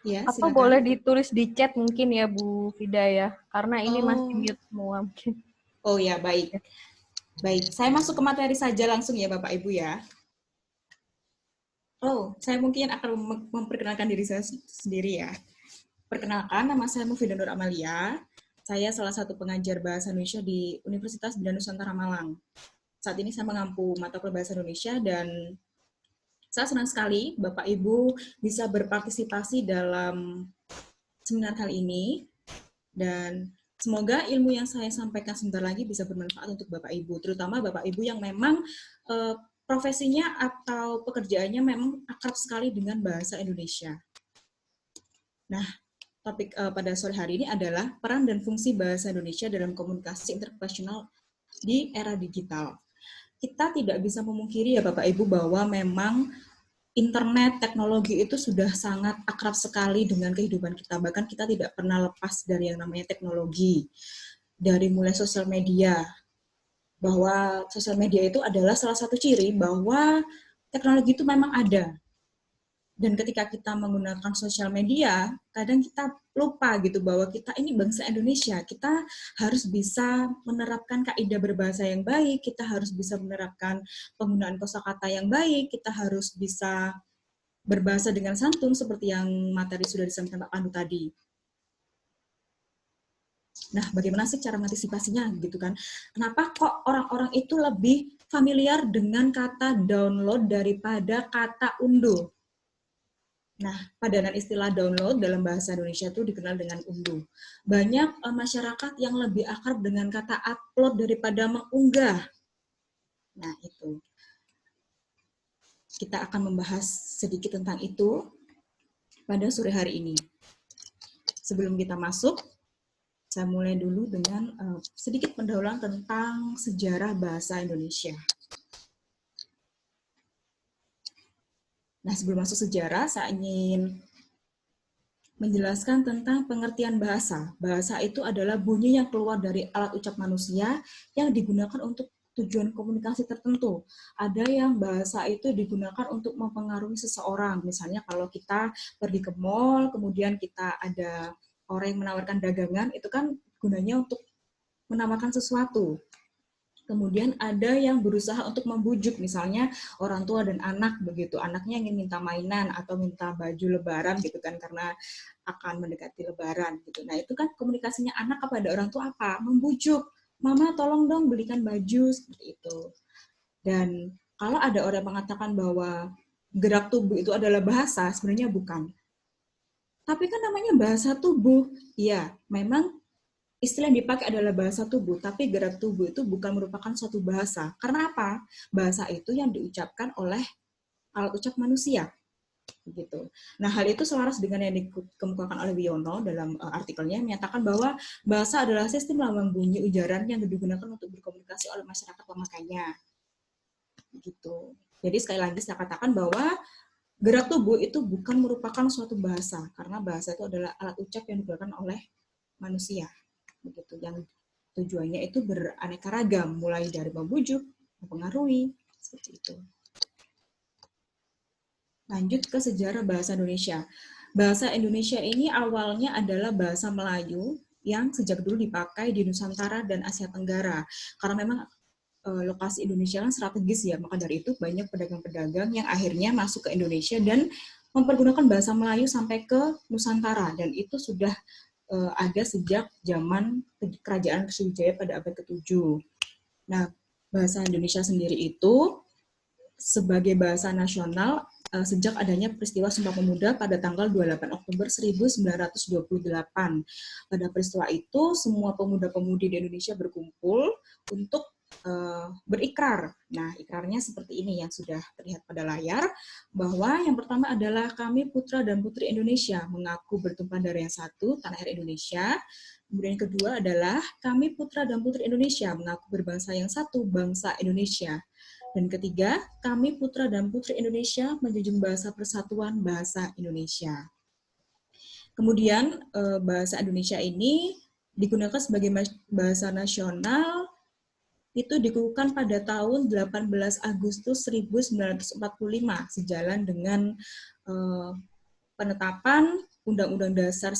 Ya, Atau silakan. boleh ditulis di chat mungkin ya Bu Fida ya, karena ini masih mute semua mungkin. Oh ya, baik. Baik, saya masuk ke materi saja langsung ya Bapak Ibu ya. Oh, saya mungkin akan memperkenalkan diri saya sendiri ya. Perkenalkan, nama saya Mufidah Nur Amalia. Saya salah satu pengajar bahasa Indonesia di Universitas Bina Nusantara Malang. Saat ini saya mengampu mata kuliah bahasa Indonesia dan saya senang sekali Bapak Ibu bisa berpartisipasi dalam seminar kali ini. Dan semoga ilmu yang saya sampaikan sebentar lagi bisa bermanfaat untuk Bapak Ibu, terutama Bapak Ibu yang memang profesinya atau pekerjaannya memang akrab sekali dengan bahasa Indonesia. Nah, topik pada sore hari ini adalah peran dan fungsi bahasa Indonesia dalam komunikasi interprofesional di era digital. Kita tidak bisa memungkiri ya Bapak Ibu bahwa memang internet, teknologi itu sudah sangat akrab sekali dengan kehidupan kita. Bahkan kita tidak pernah lepas dari yang namanya teknologi. Dari mulai sosial media, bahwa sosial media itu adalah salah satu ciri bahwa teknologi itu memang ada. Dan ketika kita menggunakan sosial media, kadang kita lupa gitu bahwa kita ini bangsa Indonesia. Kita harus bisa menerapkan kaidah berbahasa yang baik, kita harus bisa menerapkan penggunaan kosakata yang baik, kita harus bisa berbahasa dengan santun seperti yang materi sudah disampaikan Pak Pandu tadi. Nah, bagaimana sih cara mengantisipasinya gitu kan? Kenapa kok orang-orang itu lebih familiar dengan kata download daripada kata unduh? Nah, padanan istilah download dalam bahasa Indonesia itu dikenal dengan unduh. Banyak masyarakat yang lebih akrab dengan kata upload daripada mengunggah. Nah, itu. Kita akan membahas sedikit tentang itu pada sore hari ini. Sebelum kita masuk, saya mulai dulu dengan sedikit pendahuluan tentang sejarah bahasa Indonesia. Nah, sebelum masuk sejarah, saya ingin menjelaskan tentang pengertian bahasa. Bahasa itu adalah bunyi yang keluar dari alat ucap manusia yang digunakan untuk tujuan komunikasi tertentu. Ada yang bahasa itu digunakan untuk mempengaruhi seseorang. Misalnya kalau kita pergi ke mall, kemudian kita ada orang yang menawarkan dagangan, itu kan gunanya untuk menawarkan sesuatu. Kemudian ada yang berusaha untuk membujuk, misalnya orang tua dan anak begitu. Anaknya ingin minta mainan atau minta baju lebaran gitu kan, karena akan mendekati lebaran gitu. Nah, itu kan komunikasinya anak kepada orang tua apa? Membujuk. Mama tolong dong belikan baju, seperti itu. Dan kalau ada orang yang mengatakan bahwa gerak tubuh itu adalah bahasa, sebenarnya bukan. Tapi kan namanya bahasa tubuh. Iya, memang istilah yang dipakai adalah bahasa tubuh, tapi gerak tubuh itu bukan merupakan suatu bahasa. Karena apa? Bahasa itu yang diucapkan oleh alat ucap manusia. Begitu. Nah, hal itu selaras dengan yang dikemukakan oleh Wiono dalam artikelnya, menyatakan bahwa bahasa adalah sistem lambang bunyi ujaran yang digunakan untuk berkomunikasi oleh masyarakat pemakainya. Begitu. Jadi sekali lagi saya katakan bahwa gerak tubuh itu bukan merupakan suatu bahasa, karena bahasa itu adalah alat ucap yang digunakan oleh manusia. Begitu, yang tujuannya itu beraneka ragam, mulai dari membujuk, mempengaruhi, seperti itu. Lanjut ke sejarah bahasa Indonesia. Bahasa Indonesia ini awalnya adalah bahasa Melayu yang sejak dulu dipakai di Nusantara dan Asia Tenggara. Karena memang lokasi Indonesia kan strategis ya, maka dari itu banyak pedagang-pedagang yang akhirnya masuk ke Indonesia dan mempergunakan bahasa Melayu sampai ke Nusantara. Dan itu sudah ada sejak zaman Kerajaan Sriwijaya pada abad ke-7. Nah, bahasa Indonesia sendiri itu sebagai bahasa nasional sejak adanya peristiwa Sumpah Pemuda pada tanggal 28 Oktober 1928. Pada peristiwa itu, semua pemuda-pemudi di Indonesia berkumpul untuk berikrar. Nah, ikrarnya seperti ini yang sudah terlihat pada layar, bahwa yang pertama adalah kami putra dan putri Indonesia mengaku bertumpah darah yang satu, tanah air Indonesia. Kemudian yang kedua adalah kami putra dan putri Indonesia mengaku berbangsa yang satu, bangsa Indonesia. Dan ketiga, kami putra dan putri Indonesia menjunjung bahasa persatuan bahasa Indonesia. Kemudian bahasa Indonesia ini digunakan sebagai bahasa nasional itu dikukuhkan pada tahun 18 Agustus 1945 sejalan dengan penetapan Undang-Undang Dasar